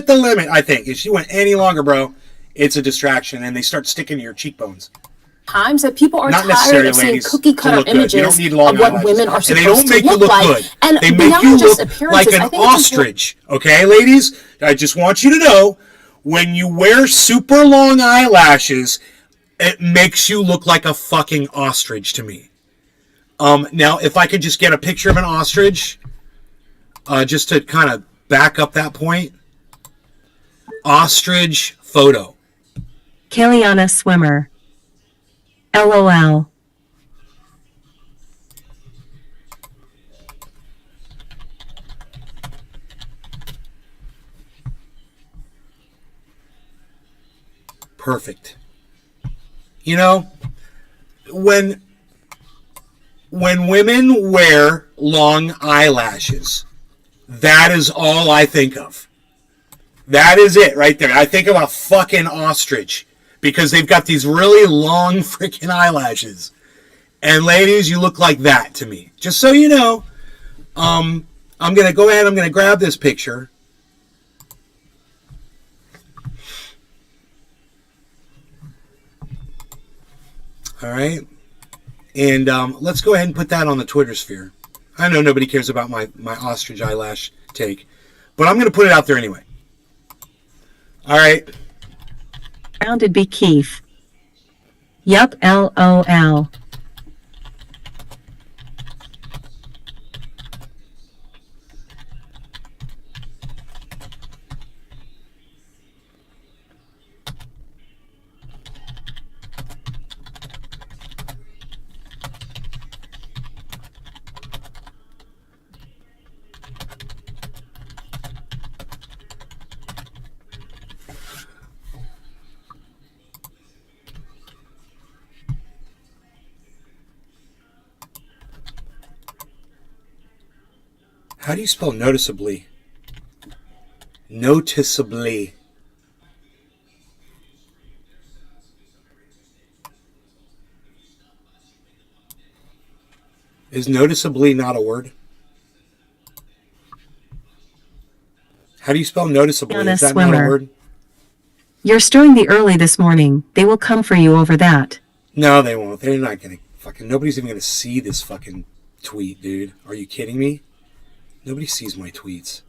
the limit, I think. If she went any longer, bro, it's a distraction, and they start sticking to your cheekbones. times that people are Not tired necessarily, of seeing ladies, cookie to cutter look good. You images don't need long of what eyelashes. women are And they supposed don't make to you look look like. good. And They make beyond you just look like appearances, an I think it's important. ostrich. Okay, ladies? I just want you to know, when you wear super long eyelashes, it makes you look like a fucking ostrich to me. Now, if I could just get a picture of an ostrich, just to kind of back up that point. Ostrich photo. Kelly on a swimmer. LOL. Perfect. You know, when women wear long eyelashes, that is all I think of. That is it right there. I think of a fucking ostrich because they've got these really long freaking eyelashes. And ladies, you look like that to me. Just so you know, I'm going to go ahead, I'm going to grab this picture. All right? And let's go ahead and put that on the Twitter sphere. I know nobody cares about my ostrich eyelash take, but I'm going to put it out there anyway. All right. Rounded B. Keefe. Yup, LOL. How do you spell noticeably? Noticeably. Is noticeably not a word? How do you spell noticeably? Is that not a word? You're stirring the early this morning. They will come for you over that. No, they won't. They're not going to fucking... Nobody's even going to see this fucking tweet, dude. Are you kidding me? Nobody sees my tweets.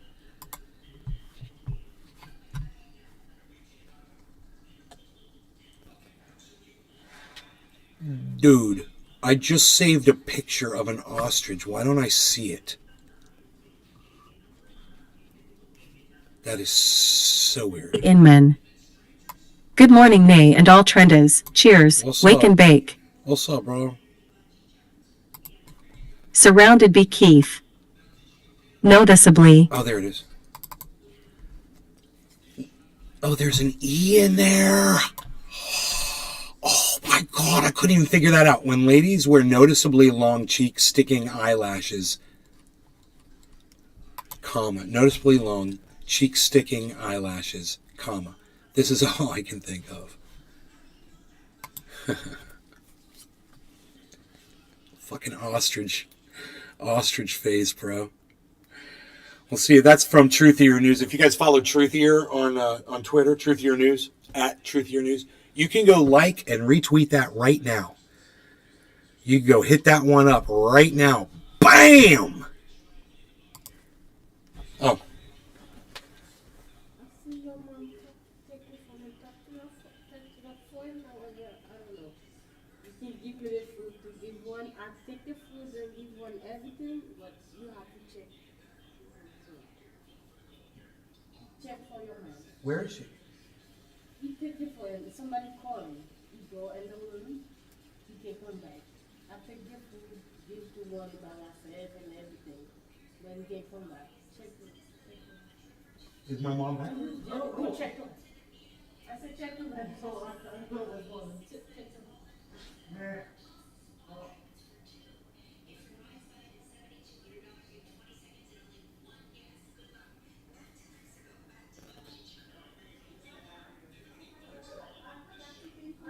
Dude, I just saved a picture of an ostrich. Why don't I see it? That is so weird. Inman. Good morning, Nay, and all trendas. Cheers. Wake and bake. What's up, bro? Surrounded B. Keefe. Noticeably. Oh, there it is. Oh, there's an E in there. Oh my God, I couldn't even figure that out. When ladies wear noticeably long cheek-sticking eyelashes, comma, noticeably long cheek-sticking eyelashes, comma. This is all I can think of. Fucking ostrich face, bro. We'll see. That's from Truthier News. If you guys follow Truthier on Twitter, Truthier News, at Truthier News, you can go like and retweet that right now. You can go hit that one up right now. Bam! Oh. Where is she? You take the phone, somebody call me. You go in the room, you can come back. I take the food, give to one by myself and everything. Then you can come back. Check it. Is my mom back? Go check it. I said check it. So I go with one. Check it.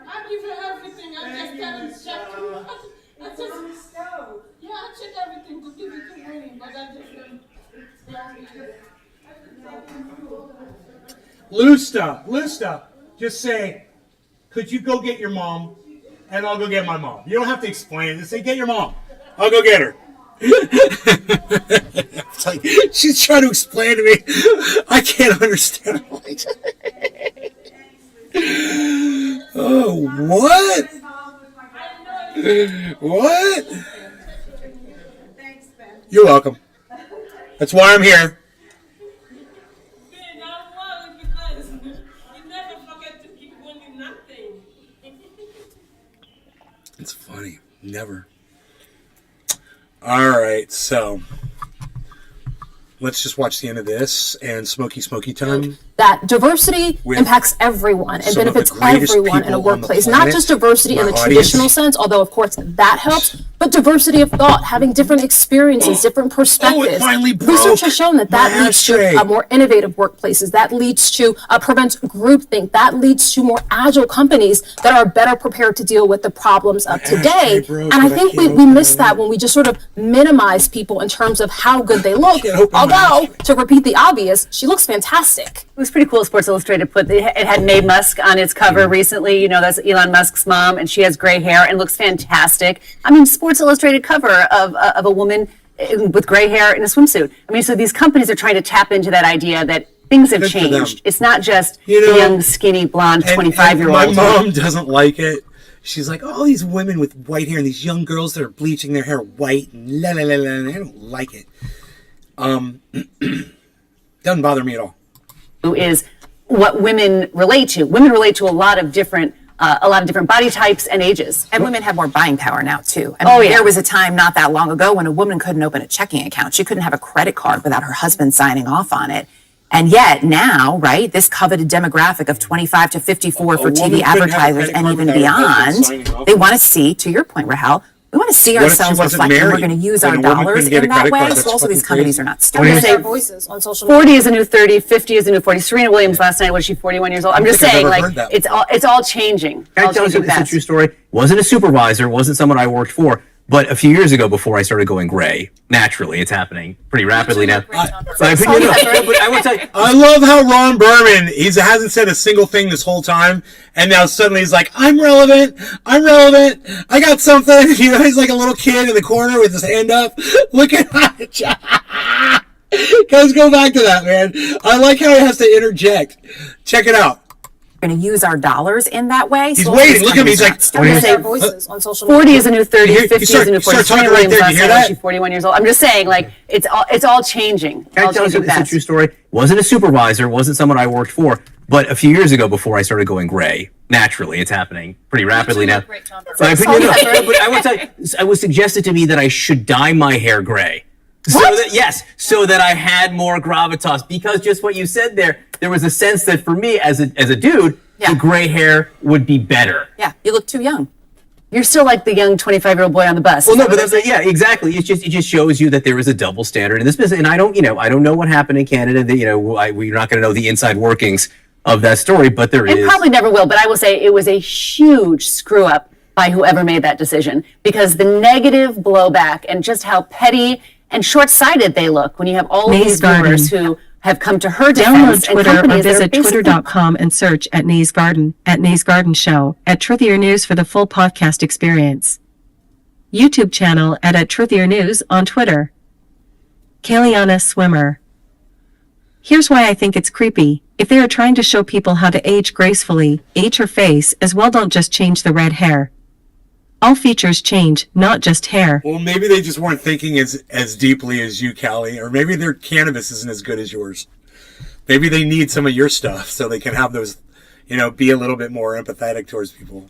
I give her everything. I just tell him check it. I just yeah, I check everything to give it to him, but I just Lusta, just say, could you go get your mom, and I'll go get my mom. You don't have to explain it. Just say, get your mom. I'll go get her. It's like, she's trying to explain to me. I can't understand. Oh, what? What? You're welcome. That's why I'm here. It's funny. Never. All right, so let's just watch the end of this and smoky time. That diversity impacts everyone and benefits everyone in a workplace. Not just diversity in the traditional sense, although of course that helps, but diversity of thought, having different experiences, different perspectives. Research has shown that leads to more innovative workplaces. That leads to prevents groupthink. That leads to more agile companies that are better prepared to deal with the problems of today. And I think we miss that when we just sort of minimize people in terms of how good they look. Although, to repeat the obvious, she looks fantastic. was pretty cool. Sports Illustrated it had Mae Musk on its cover recently. You know, that's Elon Musk's mom, and she has gray hair and looks fantastic. I mean, Sports Illustrated cover of a woman with gray hair in a swimsuit. I mean, so these companies are trying to tap into that idea that things have changed. It's not just the young, skinny, blonde 25-year-old. My mom doesn't like it. She's like, all these women with white hair and these young girls that are bleaching their hair white and la la la la. And I don't like it. Doesn't bother me at all. Is what women relate to. Women relate to a lot of different body types and ages. And women have more buying power now too. I mean, there was a time not that long ago when a woman couldn't open a checking account. She couldn't have a credit card without her husband signing off on it. And yet now, right, this coveted demographic of 25 to 54 for TV advertisers and even beyond, they want to see, to your point, Rahel, we want to see ourselves reflected. We're going to use our dollars in that way. So also these companies are not stupid. Their voices on social 40 is a new 30, 50 is a new 40. Serena Williams last night, was she 41 years old? I'm just saying, like, it's all changing. Can I tell you this is a true story? Wasn't a supervisor, wasn't someone I worked for, but a few years ago, before I started going gray, naturally, it's happening pretty rapidly now. But I will tell you, I love how Ron Berman, hasn't said a single thing this whole time, and now suddenly he's like, I'm relevant, I got something. You know, he's like a little kid in the corner with his hand up. Look at that. Guys, go back to that, man. I like how he has to interject. Check it out. Going to use our dollars in that way. He's waiting. Look at me. He's like, their voices on social 40 is a new 30, 50 is a new 40. Serena Williams last night, was she 41 years old? I'm just saying, like, it's all changing. Can I tell you this is a true story? Wasn't a supervisor, wasn't someone I worked for, but a few years ago, before I started going gray, naturally, it's happening pretty rapidly now. But I will tell you, it was suggested to me that I should dye my hair gray. So that I had more gravitas, because just what you said there was a sense that for me as a dude, the gray hair would be better. Yeah, you look too young. You're still like the young 25-year-old boy on the bus. Well, no, but exactly. It just shows you that there is a double standard in this business, and I don't know what happened in Canada. We're not going to know the inside workings of that story, but there is. And probably never will. But I will say it was a huge screw up by whoever made that decision, because the negative blowback and just how petty and short-sighted they look when you have all of these viewers who have come to her defense. Download Twitter or visit twitter.com and search at Nays Garden, at Nays Garden Show, at Truthier News for the full podcast experience. YouTube channel at Truthier News on Twitter. Kaliana Swimmer. Here's why I think it's creepy. If they are trying to show people how to age gracefully, age her face as well. Don't just change the red hair. All features change, not just hair. Well, maybe they just weren't thinking as deeply as you, Callie, or maybe their cannabis isn't as good as yours. Maybe they need some of your stuff so they can have those, be a little bit more empathetic towards people.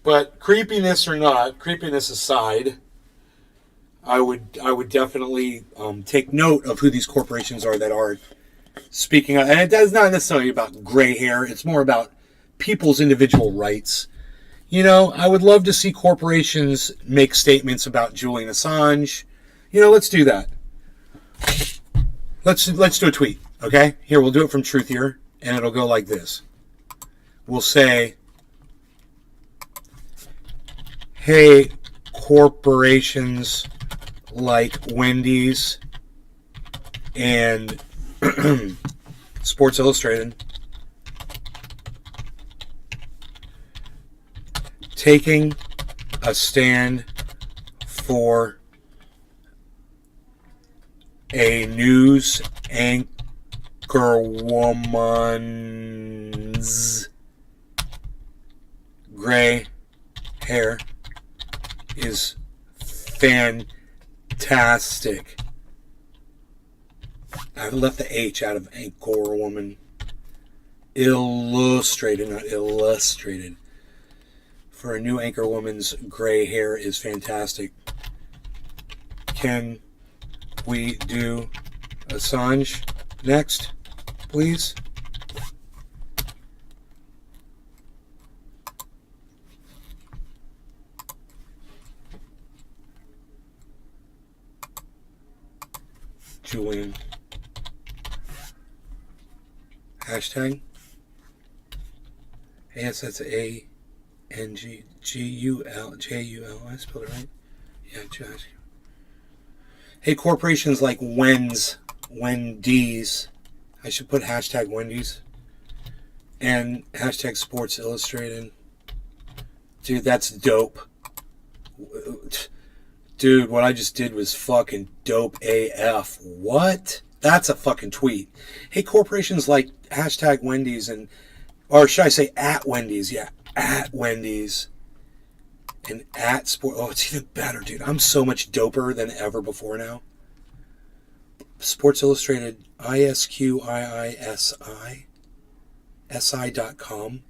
But creepiness aside, I would definitely take note of who these corporations are that are speaking of, and it is not necessarily about gray hair. It's more about people's individual rights. I would love to see corporations make statements about Julian Assange. Let's do that. Let's do a tweet, okay? Here, we'll do it from Truthier, and it'll go like this. We'll say, hey, corporations like Wendy's and Sports Illustrated, taking a stand for a news anchor woman's gray hair is fantastic. I left the H out of anchor woman. Illustrated, not illustrated. For a new anchor woman's gray hair is fantastic. Can we do Assange next, please? Julian. Hashtag. Yes, that's A-N-G-G-U-L-J-U-L. I spelled it right. Yeah, Josh. Hey, corporations like Wendy's. I should put hashtag Wendy's. And hashtag Sports Illustrated. Dude, that's dope. Dude, what I just did was fucking dope AF. What? That's a fucking tweet. Hey, corporations like hashtag Wendy's and, or should I say at Wendy's? Yeah, at Wendy's. And at Sport. Oh, it's even better, dude. I'm so much doper than ever before now. Sports Illustrated, ISQIISI, SI.com.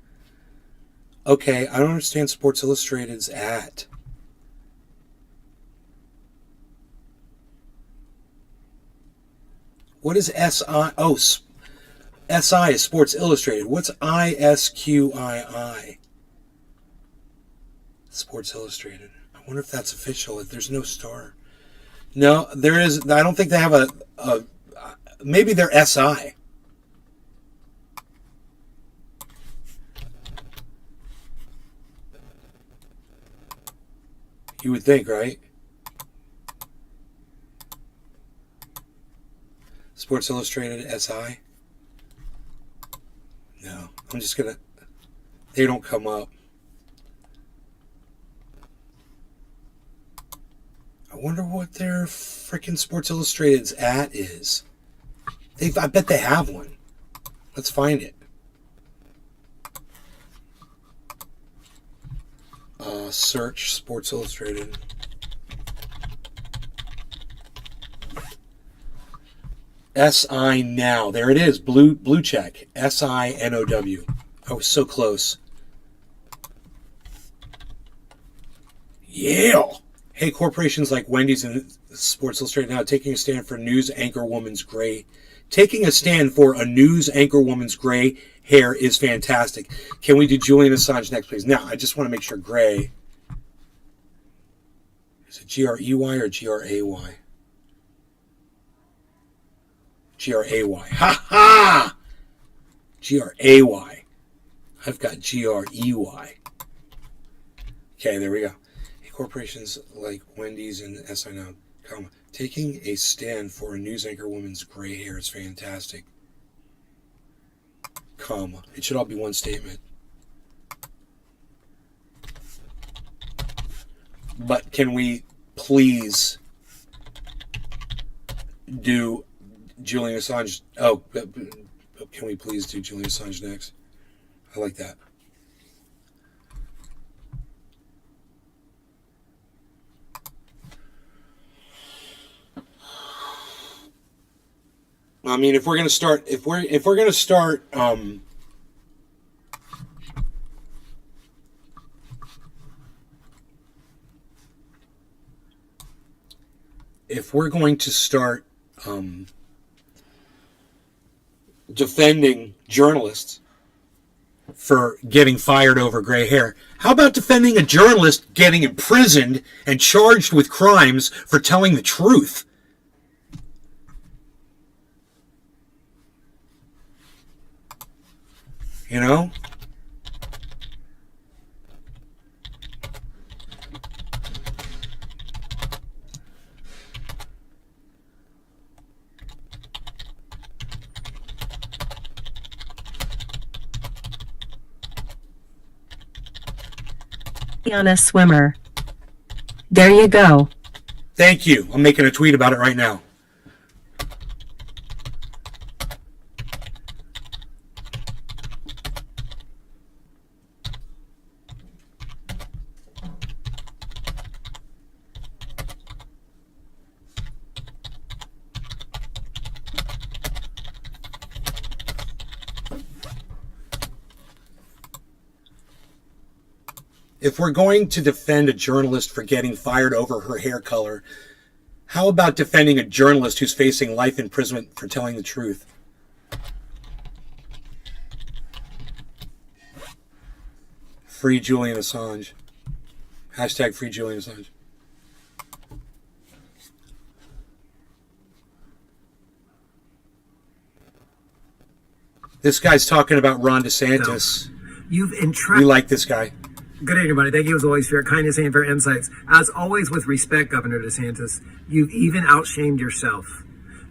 Okay, I don't understand Sports Illustrated's at. What is SI? Oh, SI is Sports Illustrated. What's ISQII? Sports Illustrated. I wonder if that's official. If there's no star. No, there is. I don't think they have a maybe they're SI. You would think, right? Sports Illustrated SI? No. I'm just gonna... They don't come up. I wonder what their freaking Sports Illustrated's at is. I bet they have one. Let's find it. Search Sports Illustrated. SI Now. There it is. Blue check. SINOW. I was so close. Yeah. Hey, corporations like Wendy's and Sports Illustrated now taking a stand for news anchor woman's gray. Taking a stand for a news anchor woman's gray hair is fantastic. Can we do Julian Assange next, please? Now, I just want to make sure gray. Is it G-R-E-Y or G-R-A-Y? G-R-A-Y. Ha ha! G-R-A-Y. I've got G-R-E-Y. Okay, there we go. Hey, corporations like Wendy's and SI Now, comma, taking a stand for a news anchor woman's gray hair is fantastic. Comma. It should all be one statement. But can we please do Julian Assange? Oh, can we please do Julian Assange next? I like that. I mean, if we're gonna start, if we're gonna start, if we're going to start defending journalists for getting fired over gray hair, how about defending a journalist getting imprisoned and charged with crimes for telling the truth? You know? On a swimmer. There you go. Thank you. I'm making a tweet about it right now. If we're going to defend a journalist for getting fired over her hair color, how about defending a journalist who's facing life imprisonment for telling the truth? Free Julian Assange. Hashtag free Julian Assange. This guy's talking about Ron DeSantis. You've We like this guy. Good day, everybody. Thank you as always for your kindness and for your insights. As always, with respect, Governor DeSantis, you've even outshamed yourself.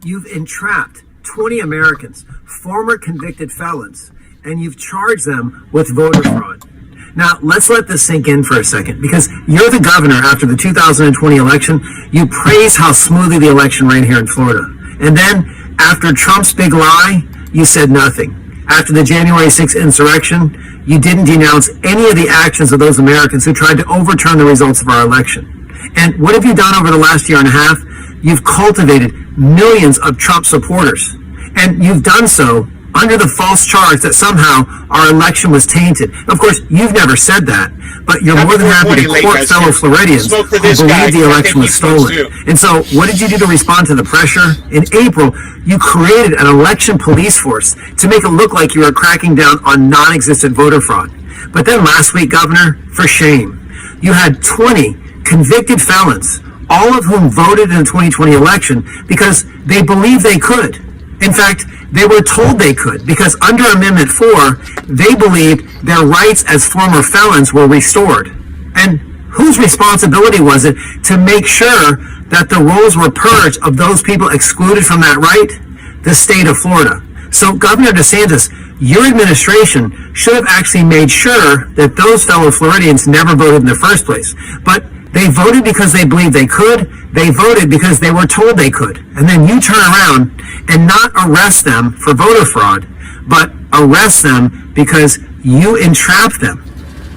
You've entrapped 20 Americans, former convicted felons, and you've charged them with voter fraud. Now, let's let this sink in for a second, because you're the governor after the 2020 election. You praise how smoothly the election ran here in Florida. And then, after Trump's big lie, you said nothing. After the January 6th insurrection, you didn't denounce any of the actions of those Americans who tried to overturn the results of our election. And what have you done over the last year and a half? You've cultivated millions of Trump supporters. And you've done so under the false charge that somehow our election was tainted. Of course, you've never said that, but you're more than happy to court fellow Floridians who believe the election was stolen. And so, what did you do to respond to the pressure? In April, you created an election police force to make it look like you were cracking down on non-existent voter fraud. But then last week, Governor, for shame, you had 20 convicted felons, all of whom voted in the 2020 election because they believed they could. In fact, they were told they could, because under Amendment 4, they believed their rights as former felons were restored. And whose responsibility was it to make sure that the rolls were purged of those people excluded from that right? The state of Florida. So Governor DeSantis, your administration should have actually made sure that those fellow Floridians never voted in the first place. But they voted because they believed they could. They voted because they were told they could. And then you turn around and not arrest them for voter fraud, but arrest them because you entrapped them.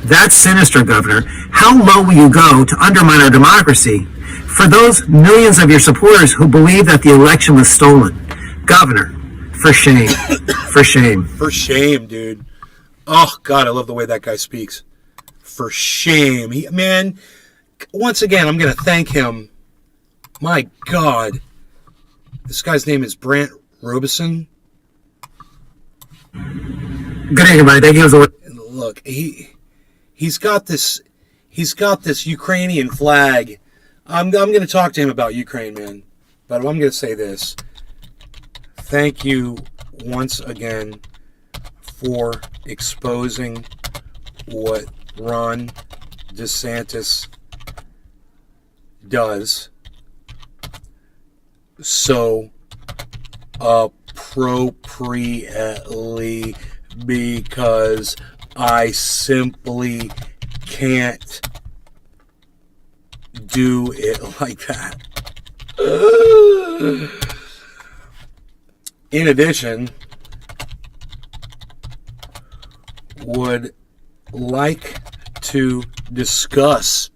That's sinister, Governor. How low will you go to undermine our democracy for those millions of your supporters who believe that the election was stolen? Governor, for shame. For shame. For shame, dude. Oh, God, I love the way that guy speaks. For shame. Man, once again, I'm going to thank him. My God. This guy's name is Brant Robeson. Good day, everybody. Thank you. Look, he's got this Ukrainian flag. I'm going to talk to him about Ukraine, man. But I'm going to say this. Thank you once again for exposing what Ron DeSantis does so appropriately, because I simply can't do it like that. In addition, would like to discuss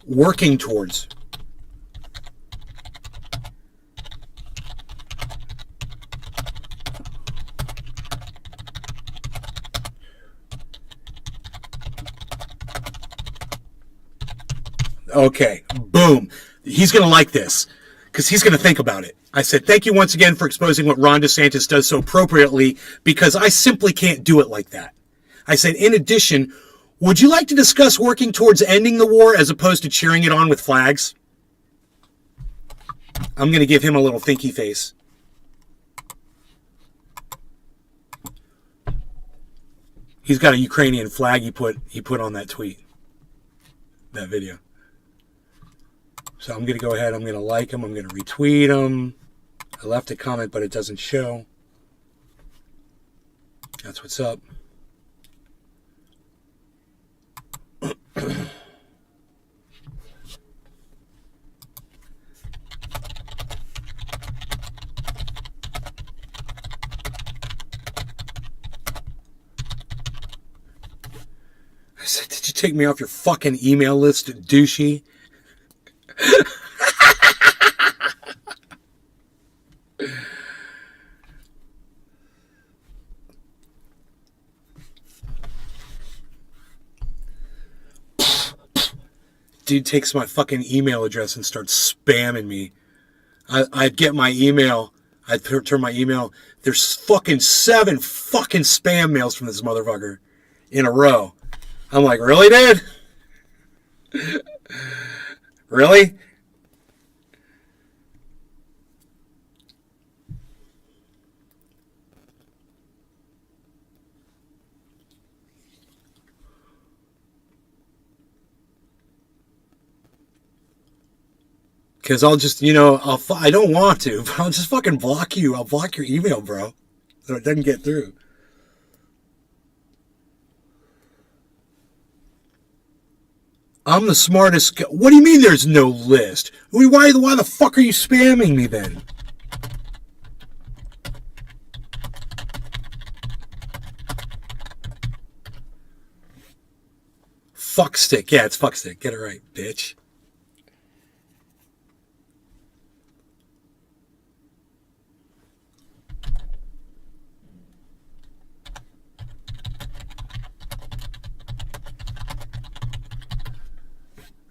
working towards okay, boom. He's going to like this because he's going to think about it. I said, thank you once again for exposing what Ron DeSantis does so appropriately, because I simply can't do it like that. I said, in addition, would you like to discuss working towards ending the war as opposed to cheering it on with flags? I'm going to give him a little thinky face. He's got a Ukrainian flag he put on that tweet, that video. So I'm going to go ahead, I'm going to like him, I'm going to retweet him. I left a comment, but it doesn't show. That's what's up. I said, did you take me off your fucking email list, douchey? Dude takes my fucking email address and starts spamming me. I'd get my email. I'd turn my email. There's fucking 7 fucking spam mails from this motherfucker in a row. I'm like, really, dude? Really? Because I'll just, I don't want to, but I'll just fucking block you. I'll block your email, bro, so it doesn't get through. I'm the smartest. What do you mean there's no list? Why the fuck are you spamming me then? Fuckstick. Yeah, it's fuckstick. Get it right, bitch.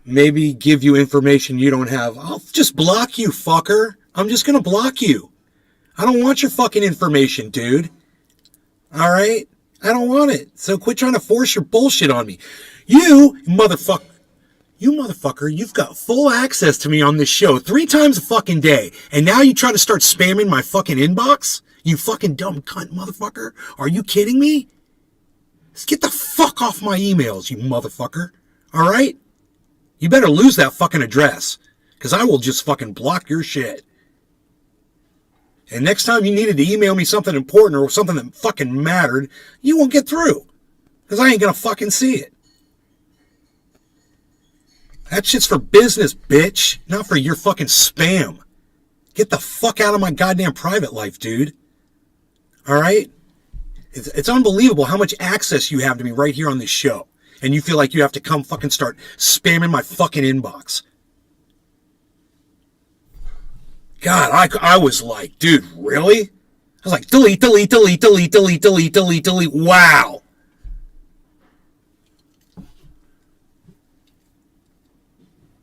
Maybe give you information you don't have. I'll just block you, fucker. I'm just going to block you. I don't want your fucking information, dude. All right? I don't want it. So quit trying to force your bullshit on me. You motherfucker, you've got full access to me on this show 3 times a fucking day. And now you try to start spamming my fucking inbox? You fucking dumb cunt motherfucker. Are you kidding me? Just get the fuck off my emails, you motherfucker. All right? You better lose that fucking address, because I will just fucking block your shit. And next time you needed to email me something important or something that fucking mattered, you won't get through, because I ain't gonna fucking see it. That shit's for business, bitch, not for your fucking spam. Get the fuck out of my goddamn private life, dude. All right? It's unbelievable how much access you have to me right here on this show. And you feel like you have to come fucking start spamming my fucking inbox. God, I was like, dude, really? I was like, delete, delete, delete, delete, delete, delete, delete, delete. Wow.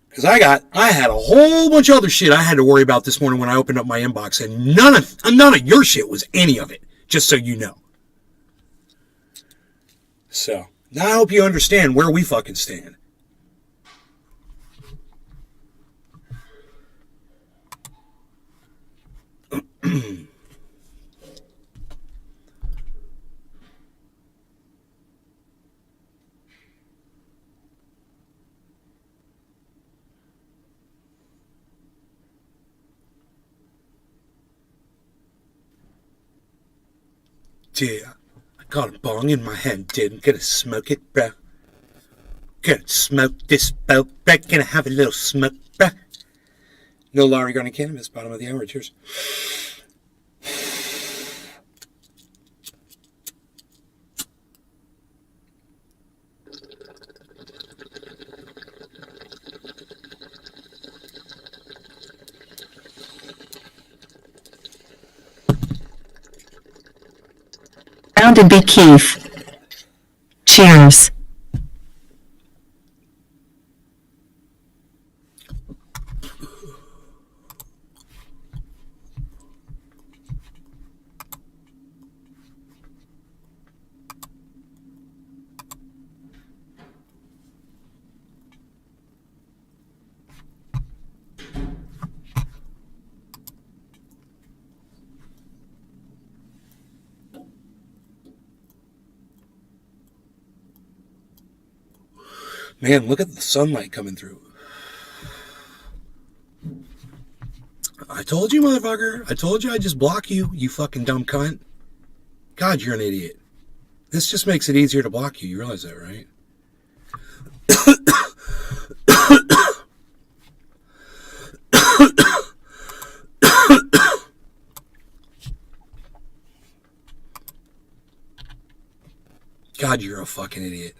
Because I had a whole bunch of other shit I had to worry about this morning when I opened up my inbox, and none of your shit was any of it, just so you know. So, now I hope you understand where we fucking stand. Yeah, I got a bong in my hand, dude. I'm gonna smoke it, bro. Gonna smoke this, bro. Gonna have a little smoke, bro. No law regarding cannabis. Bottom of the hour. Cheers. Round and be Keith. Cheers. Man, look at the sunlight coming through. I told you, motherfucker. I told you I'd just block you, you fucking dumb cunt. God, you're an idiot. This just makes it easier to block you. You realize that, right? God, you're a fucking idiot.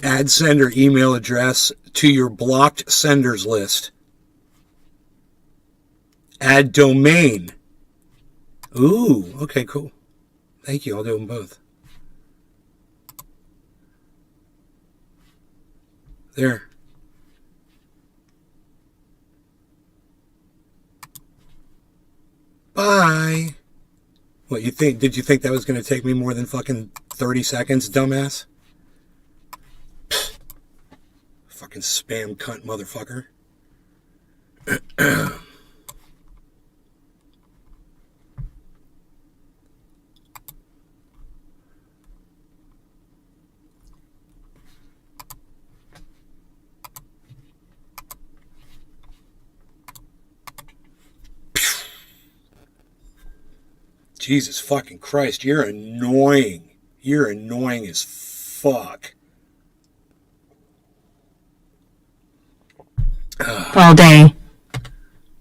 Add sender email address to your blocked senders list. Add domain. Ooh, okay, cool. Thank you. I'll do them both. There. Bye. What you think? Did you think that was going to take me more than fucking 30 seconds, dumbass? Pfft. Fucking spam cunt motherfucker. Jesus fucking Christ, you're annoying. You're annoying as fuck. All day.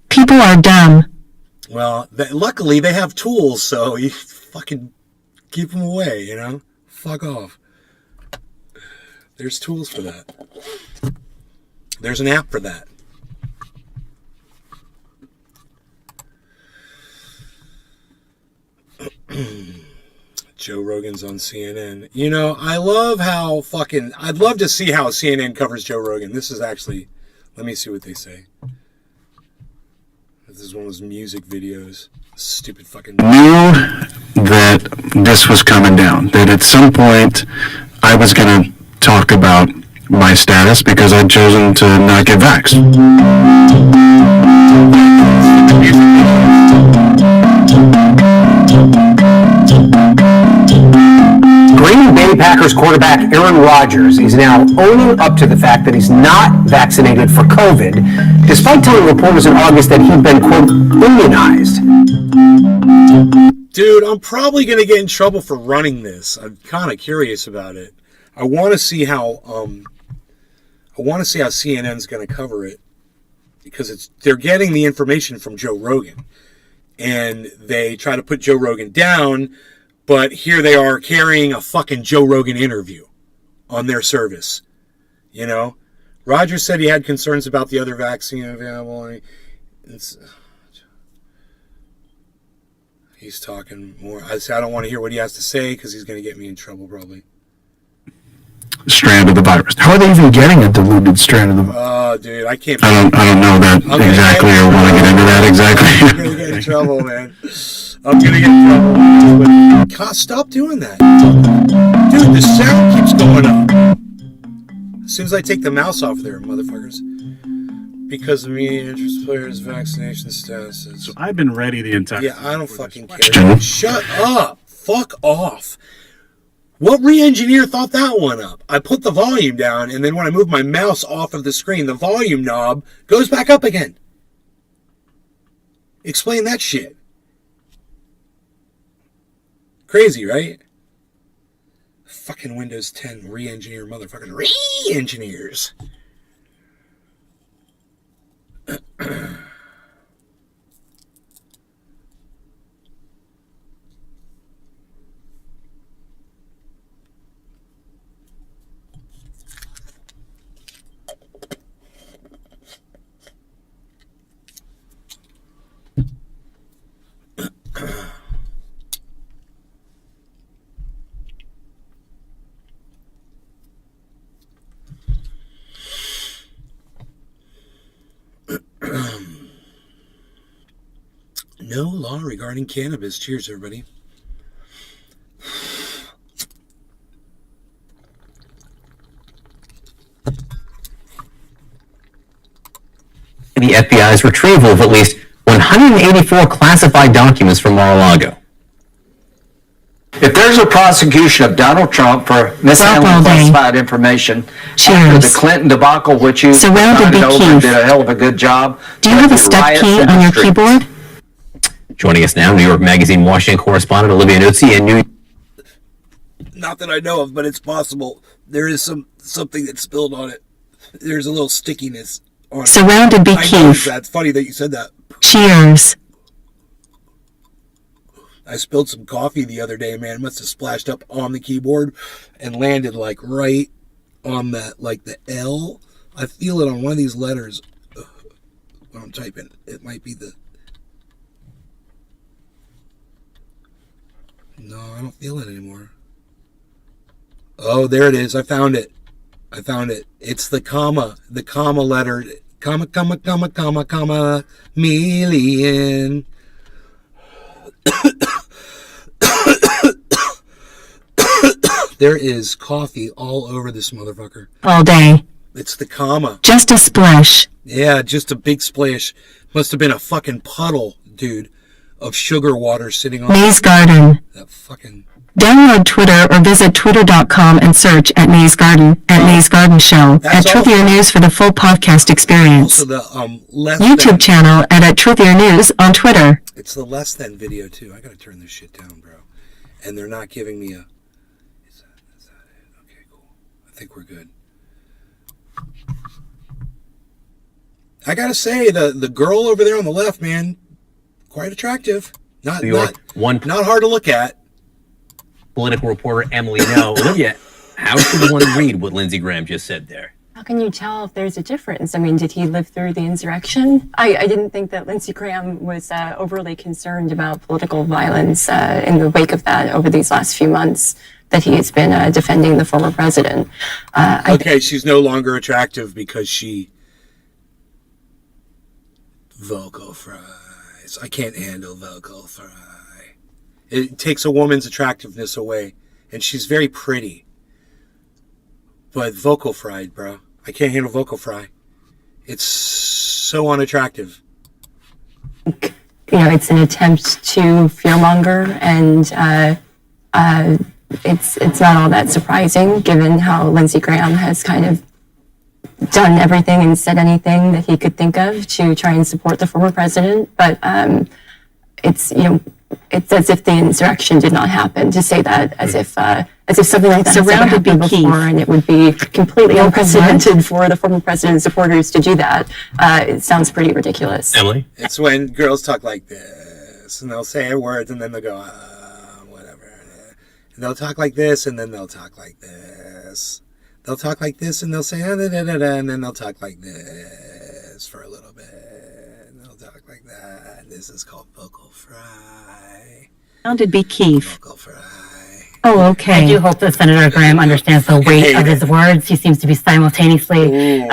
People are dumb. Well, luckily they have tools, so you fucking keep them away, you know? Fuck off. There's tools for that. There's an app for that. Joe Rogan's on CNN. You know, I love how fucking... I'd love to see how CNN covers Joe Rogan. This is actually... Let me see what they say. This is one of those music videos. Stupid fucking... Knew that this was coming down. That at some point I was going to talk about my status because I'd chosen to not get vaxxed. Green Bay Packers quarterback Aaron Rodgers is now owning up to the fact that he's not vaccinated for COVID, despite telling reporters in August that he'd been, quote, immunized. Dude, I'm probably going to get in trouble for running this. I'm kind of curious about it. I want to see how CNN's going to cover it, because they're getting the information from Joe Rogan, and they try to put Joe Rogan down. But here they are carrying a fucking Joe Rogan interview on their service. You know? Rogers said he had concerns about the other vaccine available. He's talking more. I don't want to hear what he has to say because he's going to get me in trouble probably. Strand of the virus. How are they even getting a diluted strand of the virus? Oh, dude, I can't. I don't know that exactly or want to get into that exactly. I'm going to get in trouble, man. I'm going to get in trouble. God, stop doing that. Dude, the sound keeps going up. As soon as I take the mouse off there, motherfuckers. Because of media interest players' vaccination statuses. So I've been ready the entire time. Yeah, I don't fucking care. Shut up. Fuck off. What re-engineer thought that one up? I put the volume down, and then when I move my mouse off of the screen, the volume knob goes back up again. Explain that shit. Crazy, right? Fucking Windows 10 re-engineer motherfucking re-engineers. No law regarding cannabis. Cheers, everybody. The FBI's retrieval of at least 184 classified documents from Mar-a-Lago. If there's a prosecution of Donald Trump for mishandling classified information after the Clinton debacle, which you presided over and did a hell of a good job. Do you have a step key on your keyboard? Joining us now, New York Magazine Washington correspondent Olivia Nuzzi and New. Not that I know of, but it's possible. There is something that spilled on it. There's a little stickiness on it. Surrounded by Keith. That's funny that you said that. Cheers. I spilled some coffee the other day, man. It must have splashed up on the keyboard and landed like right on that, like the L. I feel it on one of these letters when I'm typing. It might be the... No, I don't feel it anymore. Oh, there it is. I found it. It's the comma letter. Comma, million. There is coffee all over this motherfucker. All day. It's the comma. Just a splash. Yeah, just a big splash. Must have been a fucking puddle, dude, of sugar water sitting on May's Garden. that fucking... Download Twitter or visit twitter.com and search at May's Garden, at May's Garden Show, at Truthier News for the full podcast experience. Also the YouTube channel at Truthier News on Twitter. It's the less than video too. I gotta turn this shit down, bro. And they're not giving me a... Is that it? Okay, cool. I think we're good. I gotta say, the girl over there on the left, man, quite attractive. Not hard to look at. Political reporter Emily No. Olivia, how should one read what Lindsey Graham just said there? How can you tell if there's a difference? I mean, did he live through the insurrection? I didn't think that Lindsey Graham was overly concerned about political violence in the wake of that over these last few months that he has been defending the former president. She's no longer attractive because she... Vocal fries. I can't handle vocal fry. It takes a woman's attractiveness away. And she's very pretty. But vocal fried, bro. I can't handle vocal fry. It's so unattractive. It's an attempt to fearmonger, and it's not all that surprising given how Lindsey Graham has kind of done everything and said anything that he could think of to try and support the former president. But it's as if the insurrection did not happen, to say that as if something like that has never happened before, and it would be completely unprecedented for the former president's supporters to do that. It sounds pretty ridiculous. Emily? It's when girls talk like this, and they'll say words, and then they'll go, whatever. And they'll talk like this, and then they'll talk like this. They'll talk like this, and they'll say, and then they'll talk like this for a little bit. And they'll talk like that. This is called vocal fry. Sounded be Keith. Vocal fry. Oh, okay. I do hope that Senator Graham understands the weight of his words. He seems to be simultaneously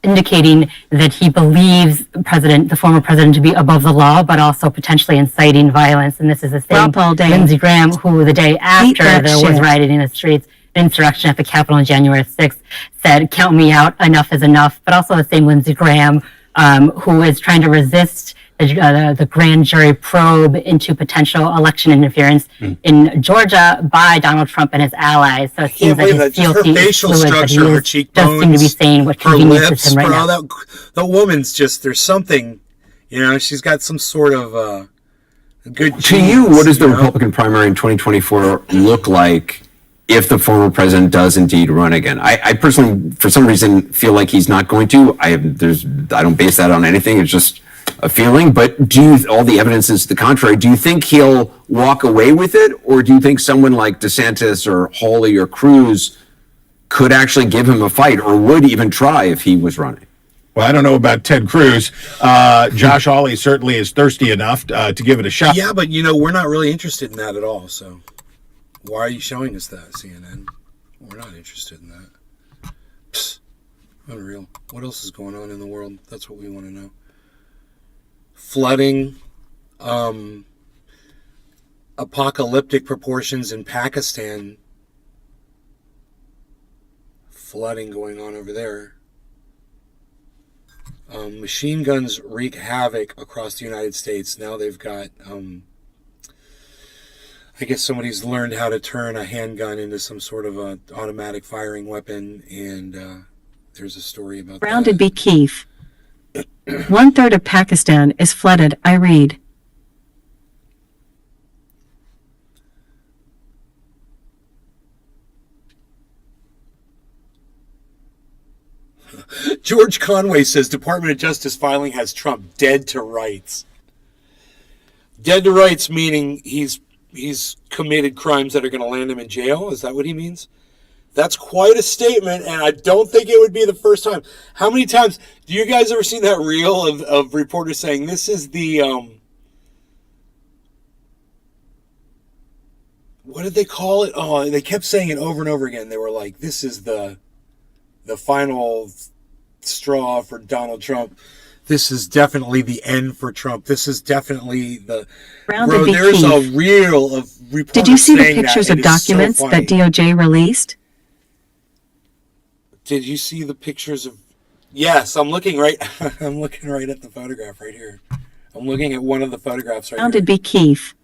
indicating that he believes the former president, to be above the law, but also potentially inciting violence. And this is the same Lindsey Graham who, the day after there was rioting in the streets, insurrection at the Capitol on January 6th, said, "Count me out, enough is enough." But also the same Lindsey Graham who is trying to resist the grand jury probe into potential election interference in Georgia by Donald Trump and his allies. So it seems that his fealty is fluid, but he does seem to be saying what conveniences him right now. The woman's just, there's something, she's got some sort of good genes. To you, what does the Republican primary in 2024 look like if the former president does indeed run again? I personally, for some reason, feel like he's not going to. I don't base that on anything. It's just a feeling. But all the evidence is to the contrary. Do you think he'll walk away with it, or do you think someone like DeSantis or Hawley or Cruz could actually give him a fight, or would even try if he was running? Well, I don't know about Ted Cruz. Josh Hawley certainly is thirsty enough to give it a shot. Yeah, but we're not really interested in that at all. So why are you showing us that, CNN? We're not interested in that. Psst. Unreal. What else is going on in the world? That's what we want to know. Flooding, apocalyptic proportions in Pakistan. Flooding going on over there. Machine guns wreak havoc across the United States. Now they've got, I guess somebody's learned how to turn a handgun into some sort of a automatic firing weapon, and there's a story about Grounded be Keith. 1/3 of Pakistan is flooded, I read. George Conway says Department of Justice filing has Trump dead to rights. Dead to rights meaning he's committed crimes that are going to land him in jail? Is that what he means? That's quite a statement, and I don't think it would be the first time. How many times do you guys ever seen that reel of reporters saying this is the what did they call it? Oh, they kept saying it over and over again. They were like, this is the final straw for Donald Trump. This is definitely the end for Trump. This is definitely the bro. There's a reel of reporters. Did you see the saying pictures that. of documents that DOJ released? Did you see the pictures of? Yes, I'm looking right. I'm looking right at the photograph right here. I'm looking at one of the photographs right here. Founded by Keefe.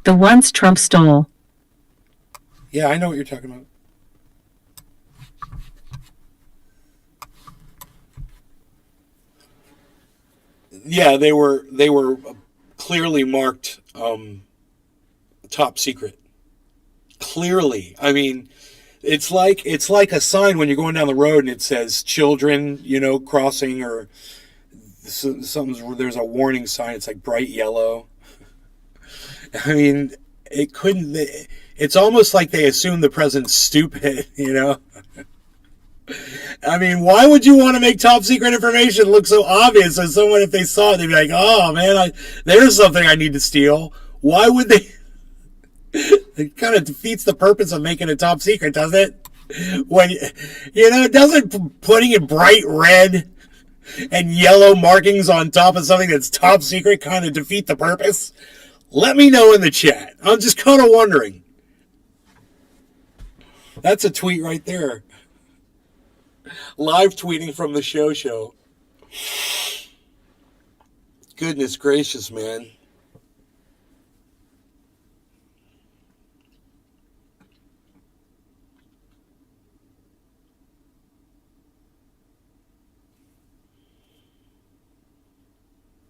The ones Trump stole. Yeah, I know what you're talking about. Yeah, they were clearly marked top secret. Clearly, I mean, it's like a sign when you're going down the road and it says children, crossing, or something's, there's a warning sign. It's like bright yellow. I mean, it couldn't. It's almost like they assume the president's stupid. I mean, why would you want to make top secret information look so obvious? So someone, if they saw it, they'd be like, "Oh man, there's something I need to steal." Why would they? It kind of defeats the purpose of making a top secret, doesn't it? When doesn't putting it bright red and yellow markings on top of something that's top secret kind of defeat the purpose? Let me know in the chat. I'm just kind of wondering. That's a tweet right there. Live tweeting from the show. Goodness gracious, man.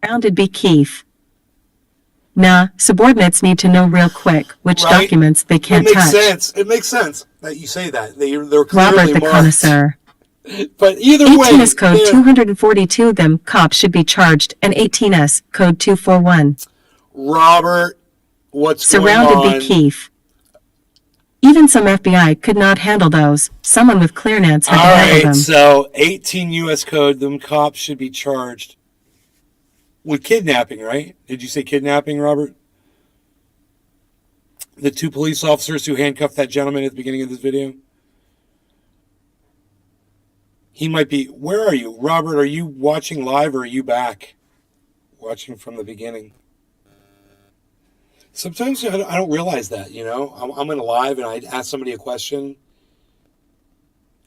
Founded by Keefe. Nah, subordinates need to know real quick which documents they can't touch. It makes sense that you say that. They're clearly Robert the marked. Connoisseur. But either way, 18S code 242 them cops should be charged, and 18S code 241. Robert, what's surrounded going on? by Keefe. Even some FBI could not handle those. Someone with clearance had to handle them. So 18 U.S. code, them cops should be charged with kidnapping, right? Did you say kidnapping, Robert? The two police officers who handcuffed that gentleman at the beginning of this video? He might be... Where are you? Robert, are you watching live or are you back? Watching from the beginning. Sometimes I don't realize that, I'm in a live and I ask somebody a question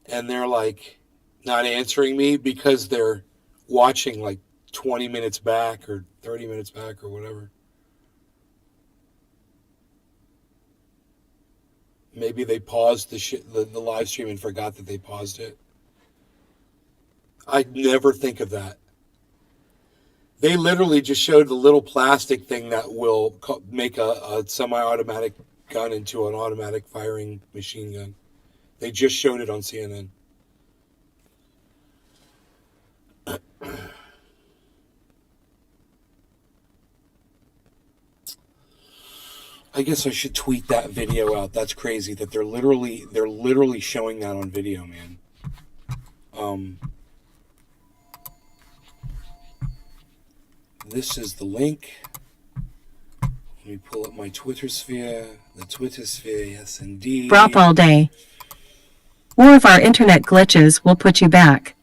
and they're like not answering me because they're watching like 20 minutes back or 30 minutes back or whatever. Maybe they paused the live stream and forgot that they paused it. I never think of that. They literally just showed the little plastic thing that will make a semi-automatic gun into an automatic firing machine gun. They just showed it on CNN. I guess I should tweet that video out. That's crazy that they're literally showing that on video, man. This is the link. Let me pull up my Twitter sphere. The Twitter sphere, yes indeed. Brop all day. Or if our internet glitches, we'll put you back.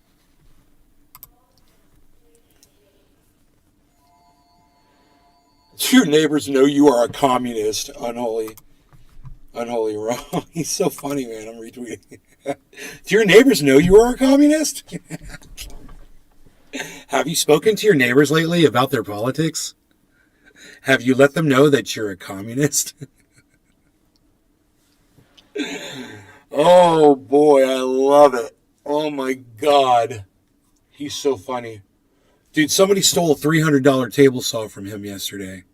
Do your neighbors know you are a communist? Unholy wrong. He's so funny, man. I'm retweeting. Do your neighbors know you are a communist? Have you spoken to your neighbors lately about their politics? Have you let them know that you're a communist? Oh boy, I love it. Oh my God. He's so funny. Dude, somebody stole a $300 table saw from him yesterday.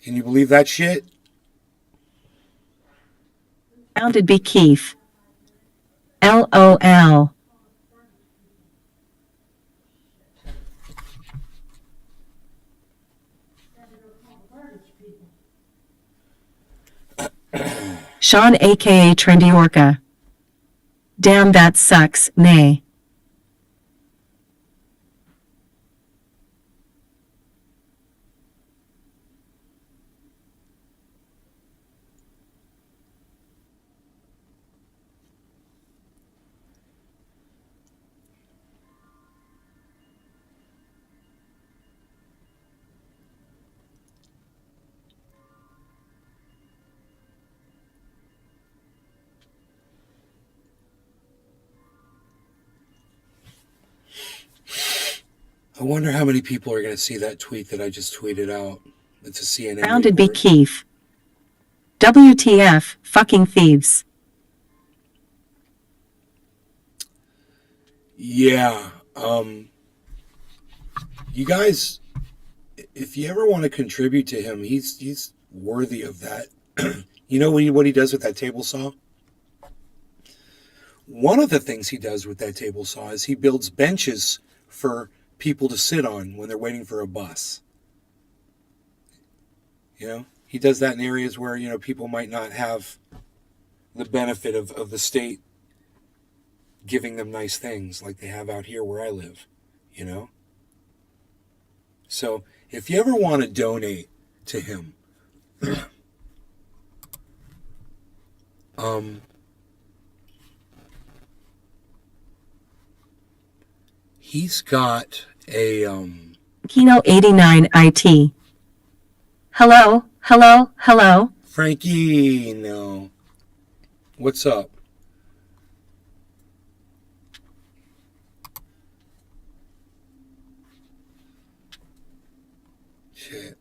Can you believe that shit? Founded by Keefe. LOL. Sean aka Trendy Orca. Damn, that sucks, nay. I wonder how many people are going to see that tweet that I just tweeted out. It's a CNN. Grounded be Keith. WTF, fucking thieves. Yeah. You guys, if you ever want to contribute to him, he's worthy of that. You know what he does with that table saw? One of the things he does with that table saw is he builds benches for people to sit on when they're waiting for a bus. You know, he does that in areas where, you know, people might not have the benefit of the state giving them nice things like they have out here where I live, you know? So if you ever want to donate to him, he's got a Kino 89 IT. Hello, hello, hello. Frankie, no. What's up? Shit.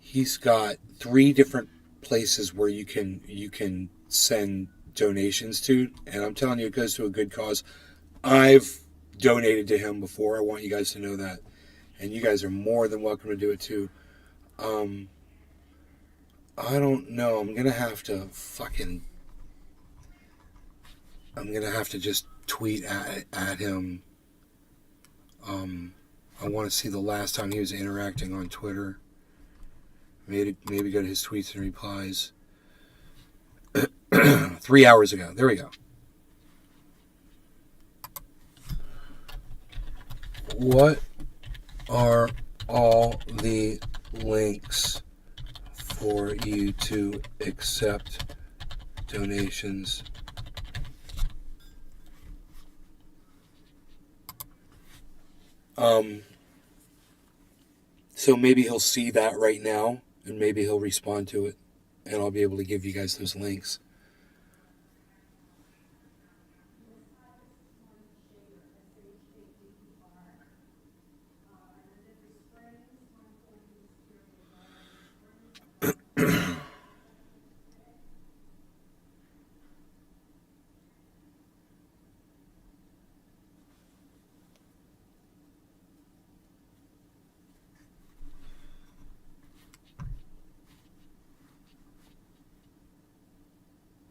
He's got 3 different places where you can send donations to, and I'm telling you, it goes to a good cause. I've donated to him before. I want you guys to know that, and you guys are more than welcome to do it too. I don't know. I'm gonna have to just tweet at him. I want to see the last time he was interacting on Twitter. Maybe go to his tweets and replies. 3 hours ago. There we go. What are all the links for you to accept donations? So maybe he'll see that right now, and maybe he'll respond to it, and I'll be able to give you guys those links.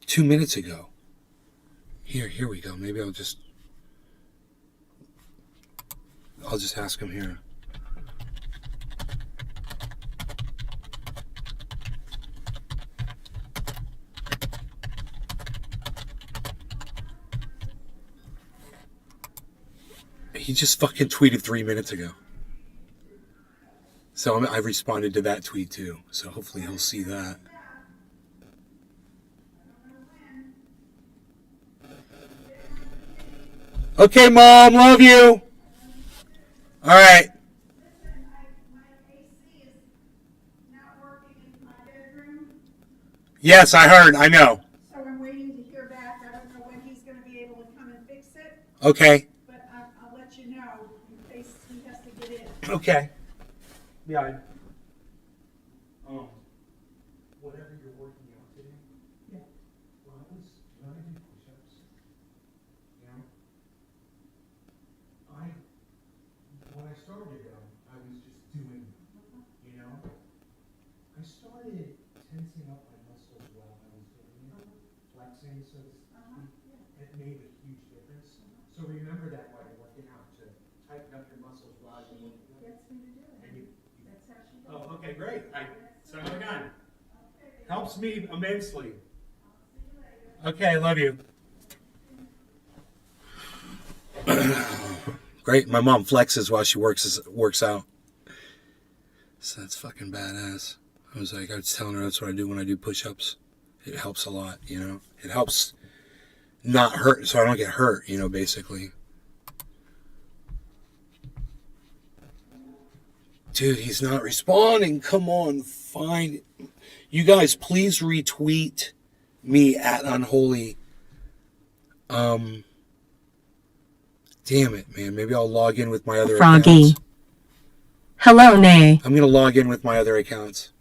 Two minutes ago. Here we go. Maybe I'll just ask him here. He just fucking tweeted 3 minutes ago. So I responded to that tweet too. So hopefully he'll see that. Okay, Mom, love you. All right. Yes, I heard. I know. So I'm waiting to hear back. I don't know when he's going to be able to come and fix it. Okay. But I'll let you know in case he has to get in. Okay. Yeah. Whatever you're working out today. Yeah. Well, I was running push-ups. You know. When I started them, I was just doing them. You know. I started tensing up my muscles while I was doing it, flexing, so to speak. It made a huge difference. So remember that while you're working out, to tighten up your muscles while you're working out. Gets me to do it. And you, That's how she does oh, okay, great. Son of a gun. Helps me immensely. Okay, love you. Great. My mom flexes while she works out. So that's fucking badass. I was telling her that's what I do when I do push-ups. It helps a lot, you know. It helps not hurt, so I don't get hurt, you know, basically. Dude, he's not responding. Come on, find it. You guys, please retweet me at Unholy. Damn it, man. Maybe I'll log in with my other Froggy. accounts. Hello, Nay. I'm going to log in with my other accounts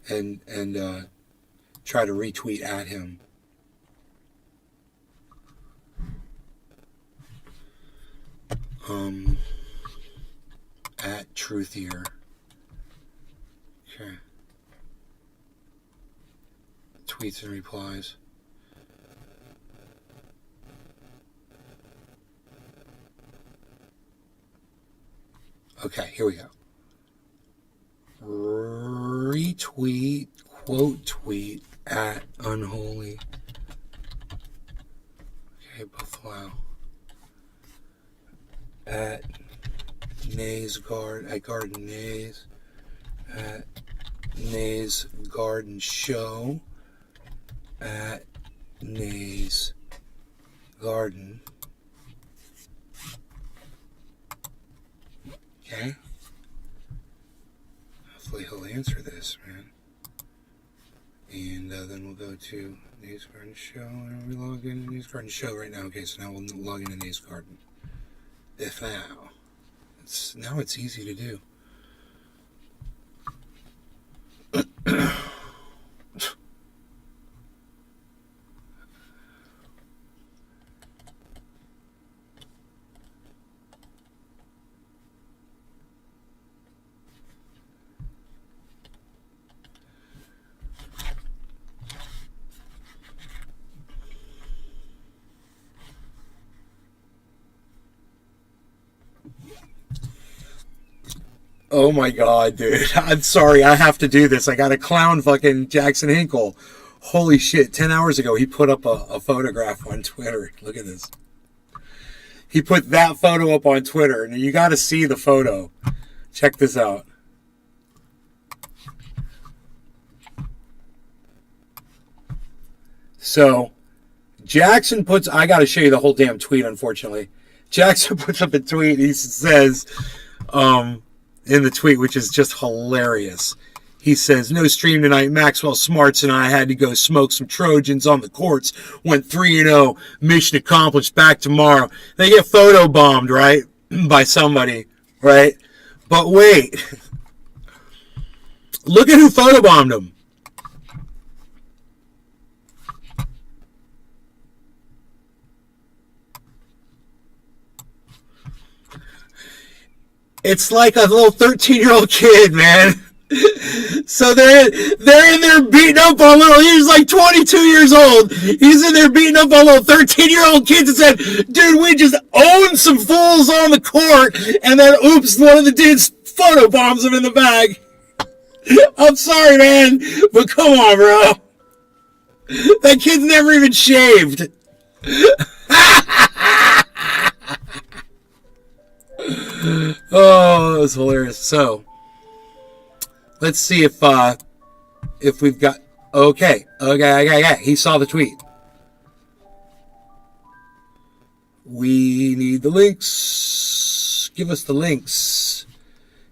and try to retweet at him. At Truthier. Okay. Tweets and replies. Okay, here we go. Retweet, quote tweet at Unholy. Okay, both wow. At Nay's Garden, at Garden Nay's, at Nay's Garden Show, at Nay's Garden. Okay. Hopefully he'll answer this, man. And then we'll go to Nay's Garden Show, and we log in to Nay's Garden Show right now. Okay, so now we'll log into Nay's Garden. If now. Now it's easy to do. Oh my god, dude. I'm sorry, I have to do this. I gotta clown fucking Jackson Hinkle. Holy shit, 10 hours ago he put up a photograph on Twitter. Look at this. He put that photo up on Twitter, and you gotta see the photo. Check this out. So, Jackson puts... I gotta show you the whole damn tweet, unfortunately. Jackson puts up a tweet, he says... in the tweet, which is just hilarious. He says, no stream tonight. Maxwell Smarts and I had to go smoke some Trojans on the courts. Went 3-0. Mission accomplished. Back tomorrow. They get photobombed, right? By somebody, right? But wait. Look at who photobombed them. It's like a little 13-year-old kid, man. So they're in there beating up on he's like 22 years old. He's in there beating up on little 13-year-old kids and said, dude, we just owned some fools on the court. And then, oops, one of the dudes photobombs him in the bag. I'm sorry, man, but come on, bro. That kid's never even shaved. Oh, that was hilarious. So, let's see if we've got... Okay. He saw the tweet. We need the links. Give us the links.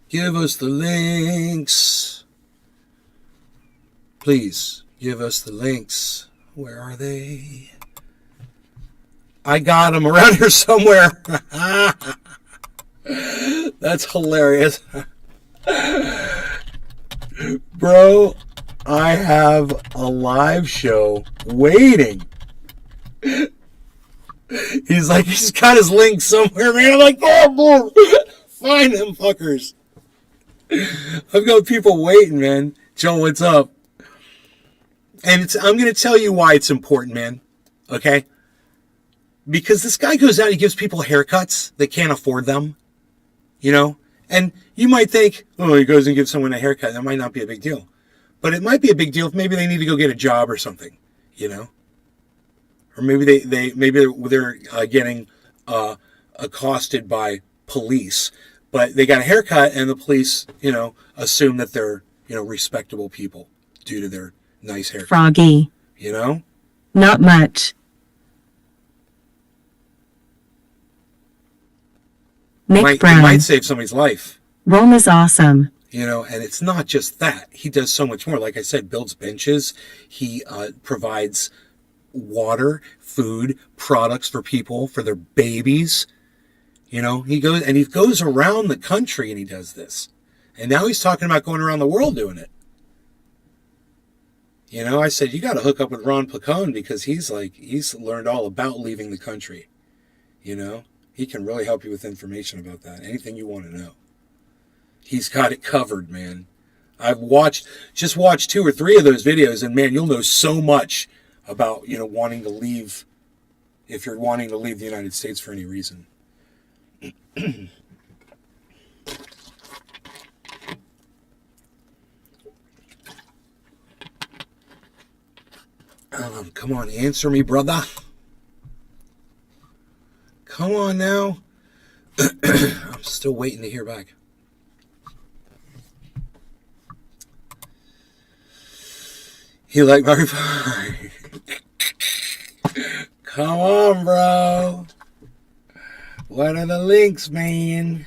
Give us the links. Please, give us the links. Where are they? I got them around here somewhere. That's hilarious. Bro, I have a live show waiting. He's got his link somewhere, man. I'm like, oh, find them fuckers. I've got people waiting, man. Joe, what's up? And I'm going to tell you why it's important, man. Okay? Because this guy goes out, he gives people haircuts. They can't afford them. You know? And You might think, oh, he goes and gives someone a haircut. That might not be a big deal. But it might be a big deal if maybe they need to go get a job or something, Or maybe they're getting accosted by police, but they got a haircut and the police, assume that they're, respectable people due to their nice haircut. Froggy. Not much. Nick Brown. It might save somebody's life. Rome is awesome. And it's not just that. He does so much more. Like I said, builds benches. He provides water, food, products for people, for their babies. He goes around the country and he does this. And now he's talking about going around the world doing it. I said, you got to hook up with Ron Placone because he's learned all about leaving the country. He can really help you with information about that. Anything you want to know. He's got it covered, man. I've watched 2 or 3 of those videos, and man, you'll know so much about, wanting to leave, if you're wanting to leave the United States for any reason. Come on, answer me, brother. Come on now. I'm still waiting to hear back. You like my reply? Come on, bro. What are the links, man?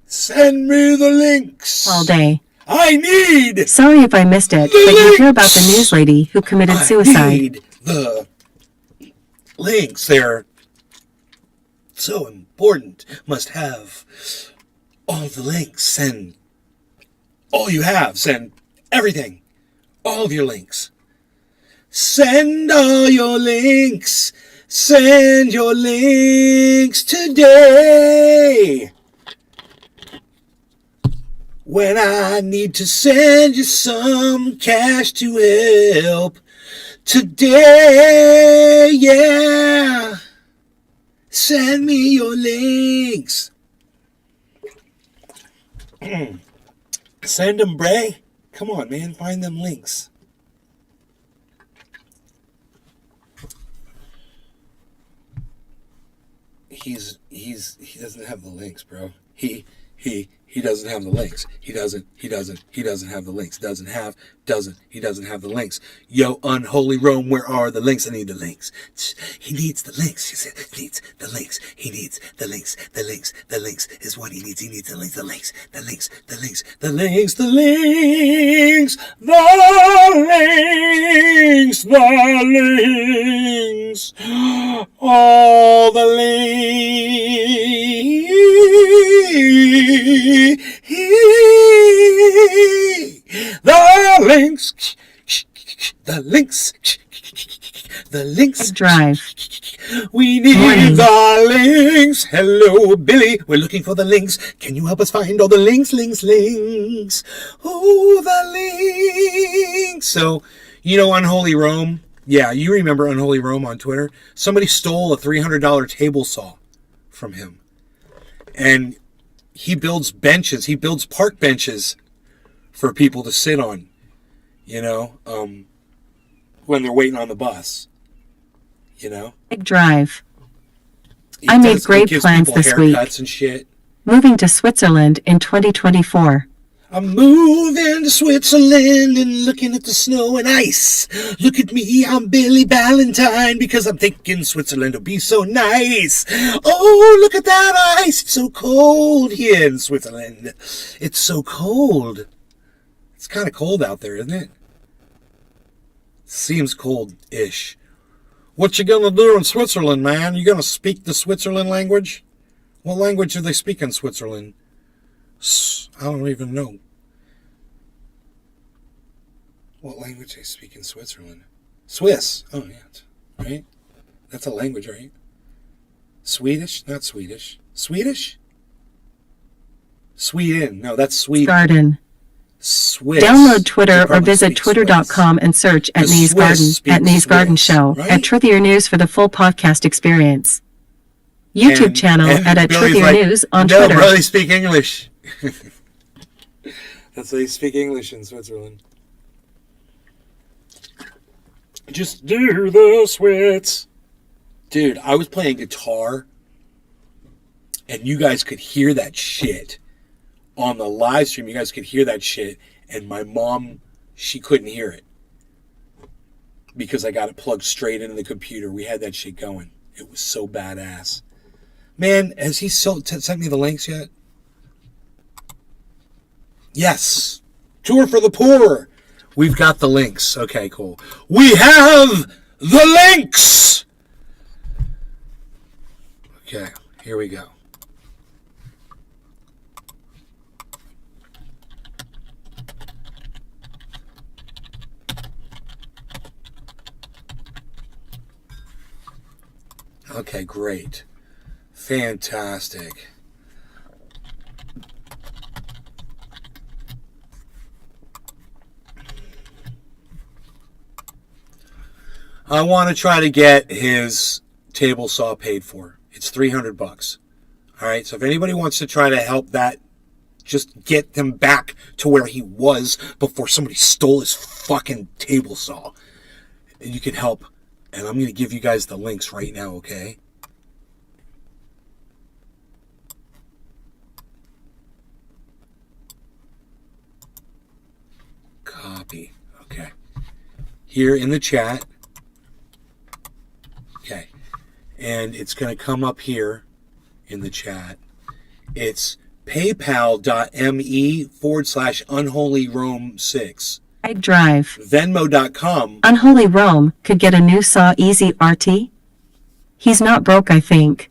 Send me the links. All day. I need. Sorry if I missed it, but you hear about the news lady who committed suicide. I need the links. They're so important. Must have all the links. Send all you have. Send everything. All of your links. Send all your links. Send your links today. When I need to send you some cash to help today, yeah. Send me your links. Send them, Bray. Come on, man. Find them links. He doesn't have the links, bro. He doesn't have the links. He doesn't have the links. He doesn't have the links. Yo, unholy Rome, where are the links? I need the links. He needs the links. He said, needs the links. He needs the links. The links. The links is what he needs. He needs the links. The links. The links. The links. The links. The links. The links. The links. All the links. The links. The links. The links. Drive. We need the links. Hello, Billy. We're looking for the links. Can you help us find all the links? Links. Oh, the links. So, Unholy Rome. Yeah, you remember Unholy Rome on Twitter? Somebody stole a $300 table saw from him. And he builds benches. He builds park benches for people to sit on, when they're waiting on the bus, Big drive. I made great plans this week. And shit. Moving to Switzerland in 2024. I'm moving to Switzerland and looking at the snow and ice. Look at me, I'm Billy Valentine because I'm thinking Switzerland will be so nice. Oh, look at that ice. It's so cold here in Switzerland. It's so cold. It's kind of cold out there, isn't it? Seems cold-ish. What you gonna do in Switzerland, man? You gonna speak the Switzerland language? What language do they speak in Switzerland? I don't even know. What language they speak in Switzerland? Swiss. Oh, yeah. Right? That's a language, right? Swedish? Not Swedish. Swedish? Sweden. No, that's Sweden. Garden. Swiss. Download Twitter or visit twitter.com and search at Nee's Garden, at Nee's Garden Show, right? at Truthier News for the full podcast experience. YouTube channel at Truthier News on Twitter. No, bro, they speak English. That's how they speak English in Switzerland. Just do the Swiss. Dude, I was playing guitar, and you guys could hear that shit. On the live stream, you guys could hear that shit, and my mom, she couldn't hear it. Because I got it plugged straight into the computer. We had that shit going. It was so badass. Man, has he sent me the links yet? Yes. Tour for the Poor. We've got the links. Okay, cool. We have the links. Okay, here we go. Okay, great. Fantastic. I want to try to get his table saw paid for. It's $300. All right, so if anybody wants to try to help that, just get him back to where he was before somebody stole his fucking table saw, you can help. And I'm going to give you guys the links right now, okay? Copy. Okay. Here in the chat. Okay. And it's going to come up here in the chat. It's paypal.me/unholyrome6. Drive. Venmo.com. Unholy Rome could get a new saw easy RT? He's not broke, I think.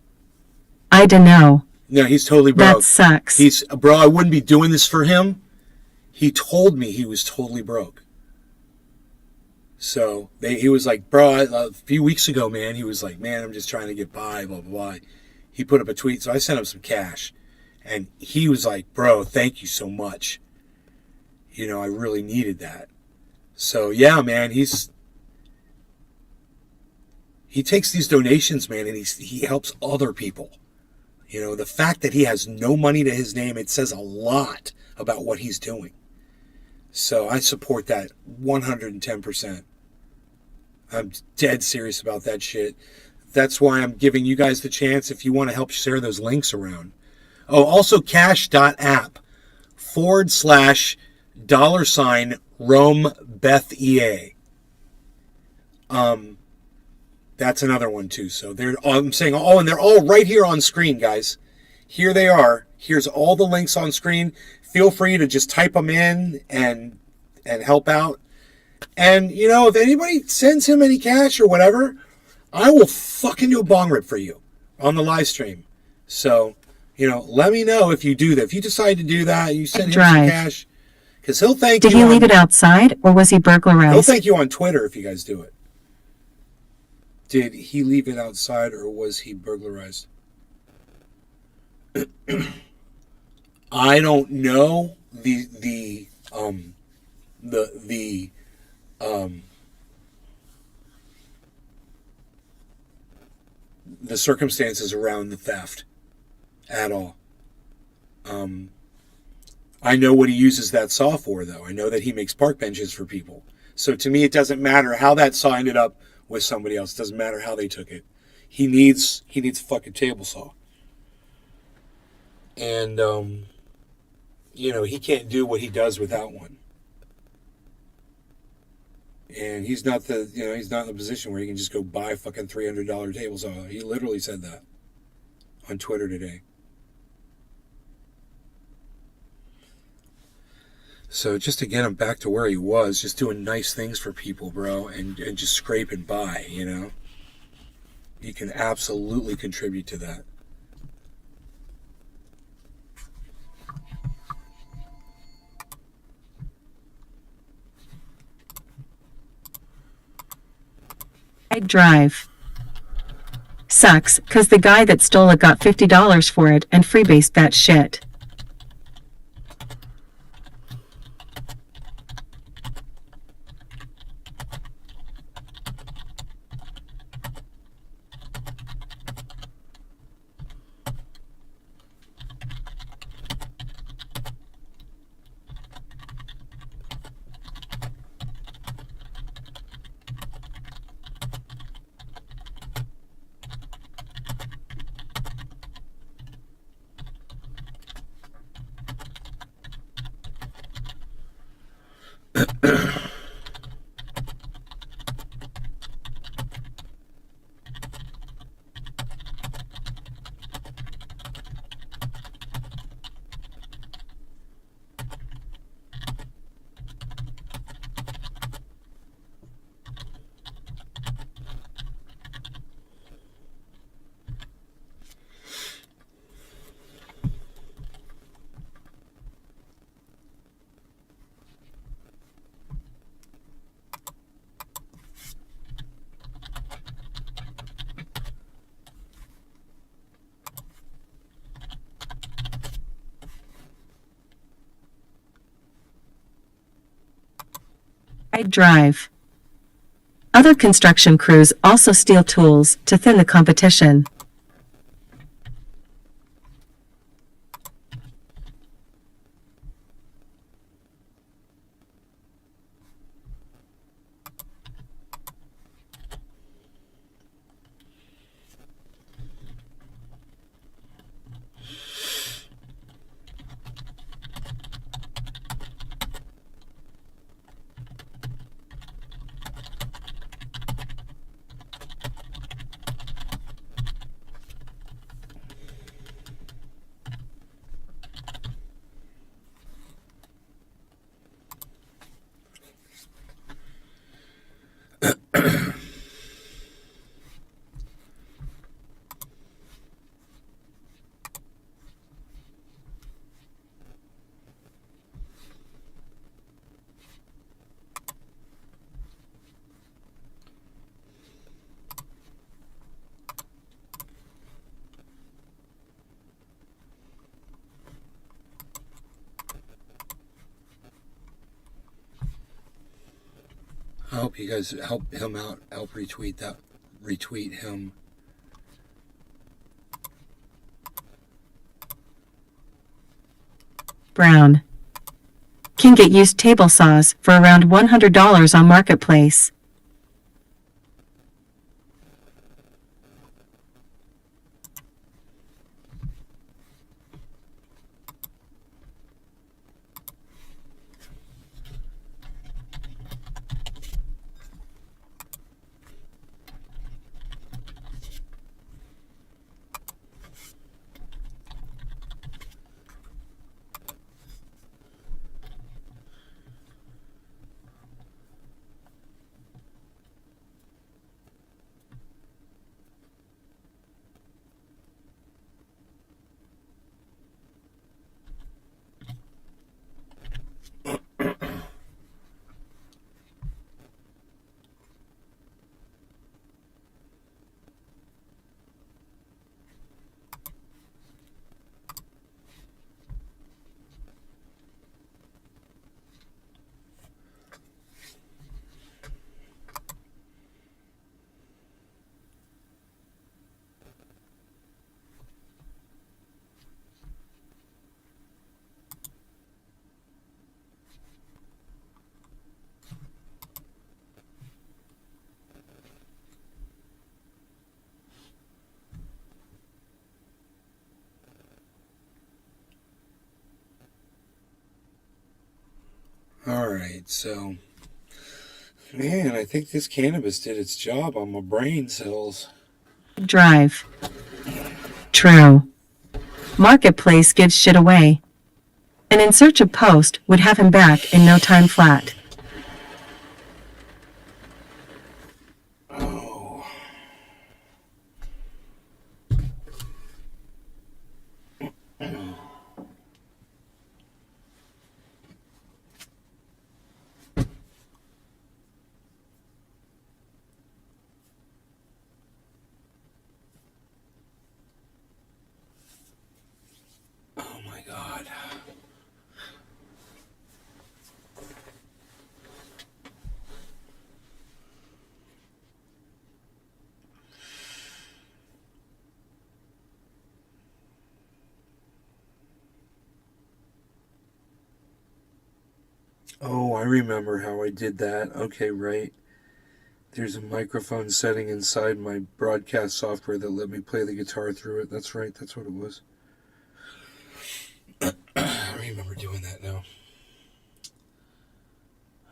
I dunno. No, he's totally broke. That sucks. Bro, I wouldn't be doing this for him. He told me he was totally broke. So he was like, bro, a few weeks ago, man, he was like, man, I'm just trying to get by, blah, blah, blah. He put up a tweet, so I sent him some cash. And he was like, bro, thank you so much. You know, I really needed that. So, yeah, man, he takes these donations, man, and he helps other people. You know, the fact that he has no money to his name, it says a lot about what he's doing. So I support that 110%. I'm dead serious about that shit. That's why I'm giving you guys the chance if you want to help share those links around. Oh, also cash.app/$RomeBethEA. That's another one too. So I'm saying, and they're all right here on screen, guys. Here they are. Here's all the links on screen. Feel free to just type them in and help out. And, you know, if anybody sends him any cash or whatever, I will fucking do a bong rip for you on the live stream. So, you know, let me know if you do that. If you decide to do that, you send him some cash. Because he'll thank you. Did he leave it outside or was he burglarized? He'll thank you on Twitter if you guys do it. Did he leave it outside or was he burglarized? I don't know the circumstances around the theft at all. I know what he uses that saw for, though. I know that he makes park benches for people. So to me, it doesn't matter how that saw ended up with somebody else. It doesn't matter how they took it. He needs a fucking table saw. And, you know, he can't do what he does without one. And he's not in the position where he can just go buy a fucking $300 table saw. He literally said that on Twitter today. So just to get him back to where he was, just doing nice things for people, bro, and just scraping by, you know. You can absolutely contribute to that. Drive. Sucks, cause the guy that stole it got $50 for it and freebased that shit. I drive. Other construction crews also steal tools to thin the competition. I hope you guys help him out, help retweet him. Brown. Can get used table saws for around $100 on Marketplace. Alright, so, man, I think this cannabis did its job on my brain cells. Drive. True. Marketplace gives shit away. An In Search of post would have him back in no time flat. Oh, I remember how I did that. Okay, right. There's a microphone setting inside my broadcast software that let me play the guitar through it. That's right, that's what it was. I remember doing that now.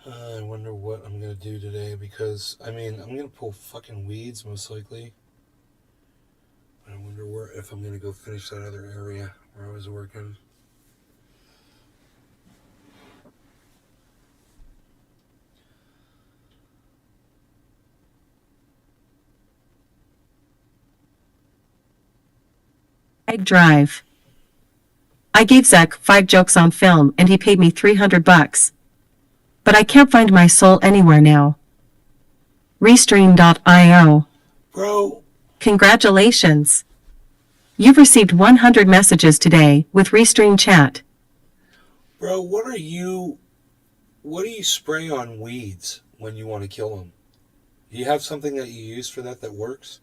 I wonder what I'm going to do today because, I mean, I'm going to pull fucking weeds most likely. I wonder if I'm going to go finish that other area where I was working. I drive. I gave Zach 5 jokes on film and he paid me $300. But I can't find my soul anywhere now. Restream.io. Bro. Congratulations. You've received 100 messages today with Restream Chat. Bro, what are you What do you spray on weeds when you want to kill them? Do you have something that you use for that works?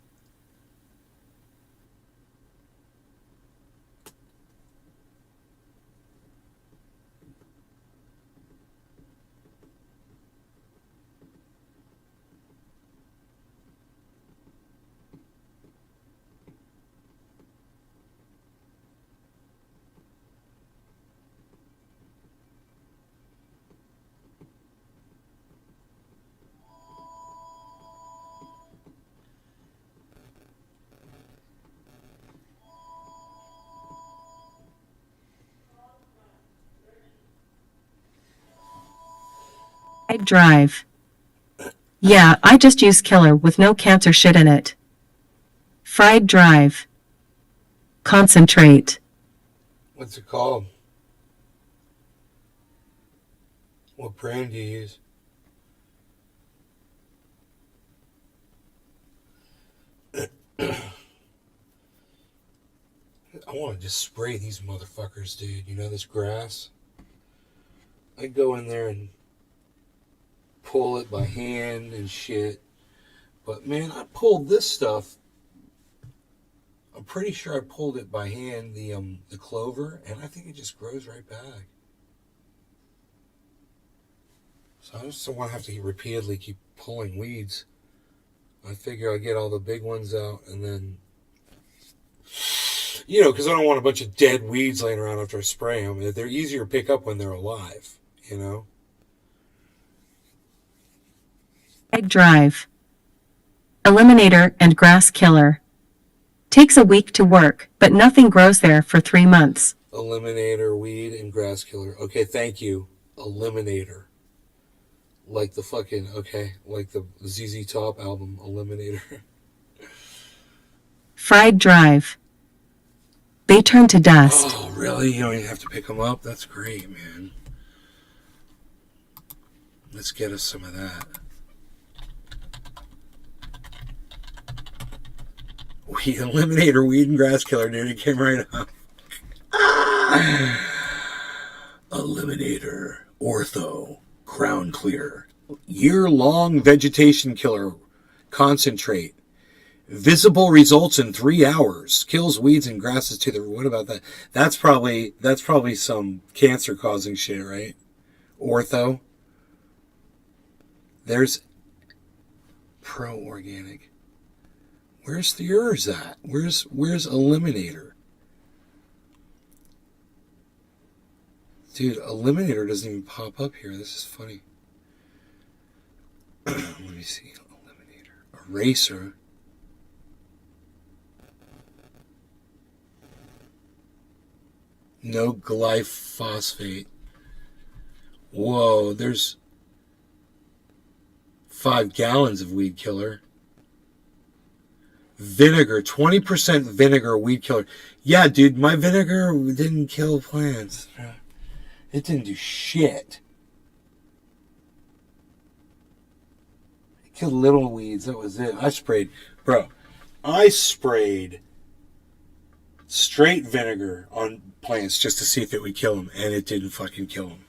Fried drive. Yeah, I just use killer with no cancer shit in it. Fried drive. Concentrate. What's it called? What brand do you use? I want to just spray these motherfuckers, dude. You know this grass? I go in there and pull it by hand and shit. But man, I pulled this stuff. I'm pretty sure I pulled it by hand, the clover, and I think it just grows right back. So I just don't want to have to repeatedly keep pulling weeds. I figure I get all the big ones out and then, you know, because I don't want a bunch of dead weeds laying around after I spray them. They're easier to pick up when they're alive, you know? Fried drive. Eliminator and grass killer. Takes a week to work, but nothing grows there for 3 months. Eliminator, weed, and grass killer. Okay, thank you. Eliminator. Like the fucking, okay, like the ZZ Top album, Eliminator. Fried drive. They turn to dust. Oh, really? You don't even have to pick them up? That's great, man. Let's get us some of that. Eliminator, weed, and grass killer, dude. It came right up. Eliminator, ortho, crown clear, year-long vegetation killer, concentrate. Visible results in 3 hours. Kills weeds and grasses to the... What about that? That's probably some cancer-causing shit, right? Ortho. There's pro-organic. Where's the yours at? Where's Eliminator? Dude, Eliminator doesn't even pop up here. This is funny. Let me see. Eliminator. Eraser. No glyphosate. Whoa, there's 5 gallons of weed killer. Vinegar, 20% vinegar weed killer. Yeah, dude, my vinegar didn't kill plants. It didn't do shit. It killed little weeds, that was it. I sprayed straight vinegar on plants just to see if it would kill them, and it didn't fucking kill them.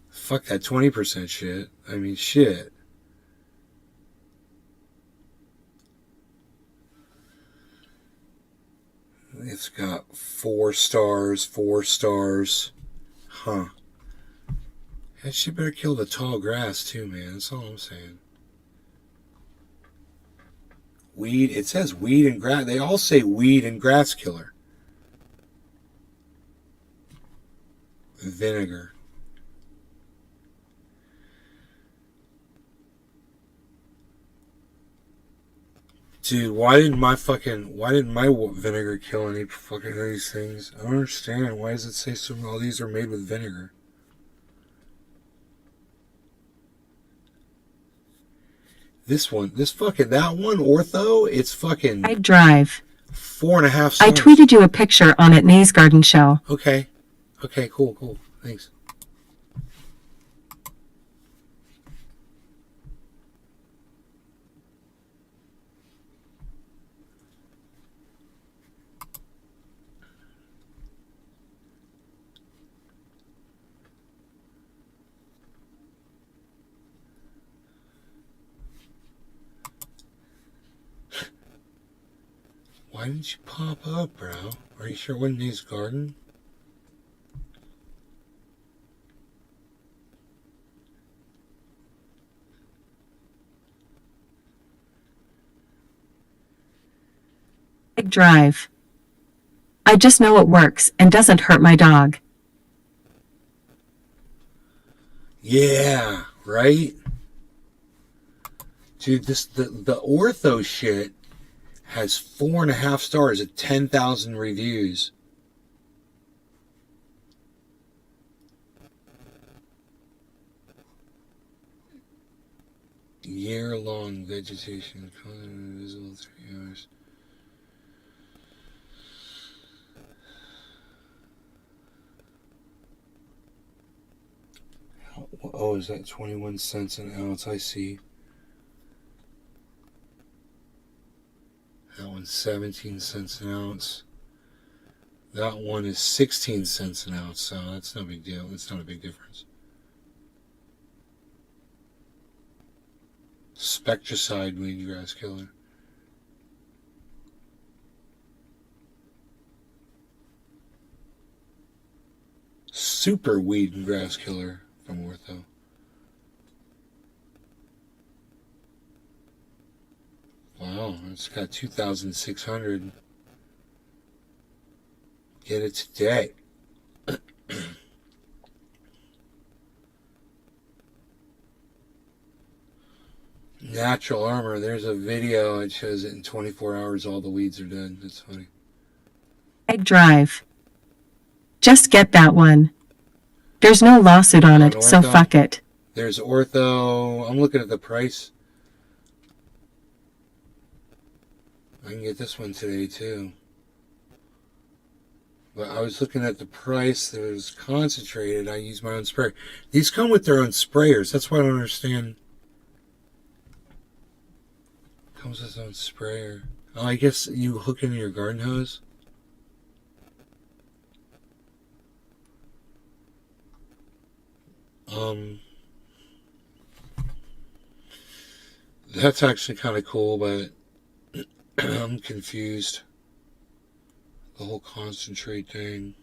Fuck that 20% shit. I mean, shit. It's got 4 stars, 4 stars. Huh. That shit better kill the tall grass too, man. That's all I'm saying. Weed, it says weed and grass. They all say weed and grass killer. Vinegar. Dude, why didn't my vinegar kill any fucking of these things? I don't understand. Why does it say all these are made with vinegar? That one, Ortho, it's fucking... I drive. 4.5 stars. I tweeted you a picture on at Nays Garden Show. Okay. Okay, cool. Thanks. Why didn't you pop up, bro? Are you sure it wasn't his garden? Drive. I just know it works and doesn't hurt my dog. Yeah, right? Dude, the ortho shit has 4.5 stars at 10,000 reviews. Year-long vegetation, visible 3 hours. Oh, is that 21 cents an ounce? I see. That one's 17 cents an ounce. That one is 16 cents an ounce, so that's no big deal. It's not a big difference. Spectracide weed grass killer. Super weed and grass killer from Ortho. Wow, it's got 2,600. Get it today. Natural armor. There's a video. It shows it in 24 hours. All the weeds are dead. That's funny. Egg drive. Just get that one. There's no lawsuit on it, so fuck it. There's Ortho. I'm looking at the price. I can get this one today too. But I was looking at the price. There's concentrated. I use my own sprayer. These come with their own sprayers. That's why I don't understand. Comes with its own sprayer. Oh, I guess you hook into your garden hose. That's actually kind of cool, but I'm confused. The whole concentrate thing.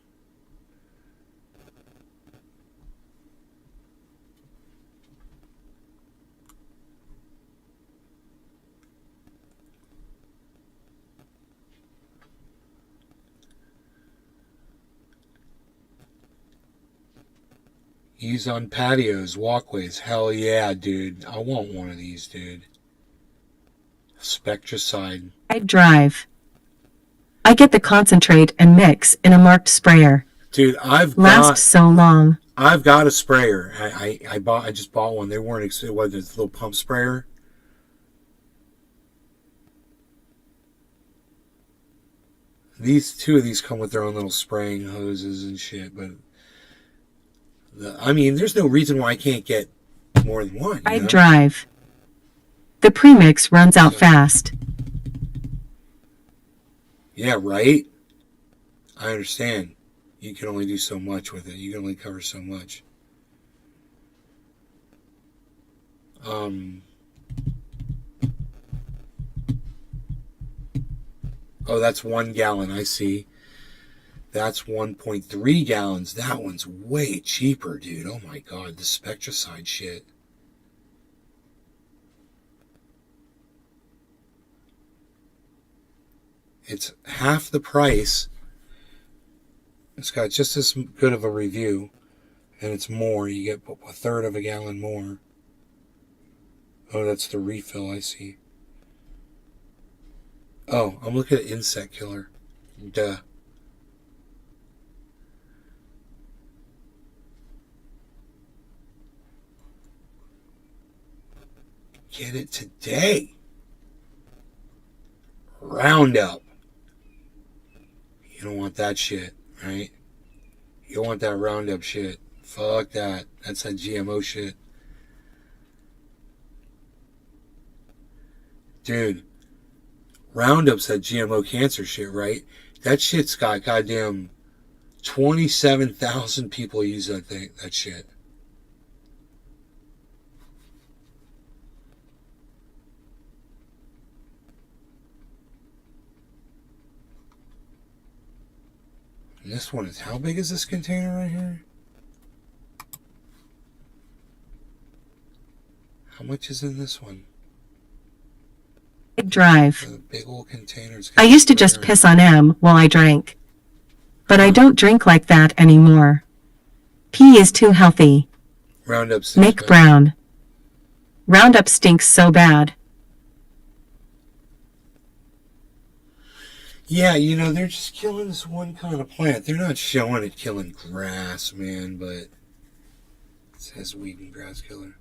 Use on patios, walkways. Hell yeah, dude. I want one of these, dude. Spectracide. I drive. I get the concentrate and mix in a marked sprayer. Dude, Lasts so long. I've got a sprayer. I just bought one. They weren't. It was this little pump sprayer. Two of these come with their own little spraying hoses and shit, but I mean, there's no reason why I can't get more than one. I drive. The premix runs out fast. Yeah, right? I understand. You can only do so much with it. You can only cover so much. Oh, that's 1 gallon. I see. That's 1.3 gallons. That one's way cheaper, dude. Oh my god, the Spectracide shit. It's half the price. It's got just as good of a review, and it's more. You get a third of a gallon more. Oh, that's the refill, I see. Oh, I'm looking at insect killer. Duh. Get it today. Roundup. You don't want that shit, right? You don't want that Roundup shit. Fuck that. That's that GMO shit. Dude, Roundup's that GMO cancer shit, right? That shit's got goddamn 27,000 people use that shit. And this one is, how big is this container right here? How much is in this one? Big drive. The big old containers. I used to just piss on M while I drank. But I don't drink like that anymore. Pee is too healthy. Roundup stinks. Make brown. Roundup stinks so bad. Yeah, you know, they're just killing this one kind of plant. They're not showing it killing grass, man, but it says weed and grass killer.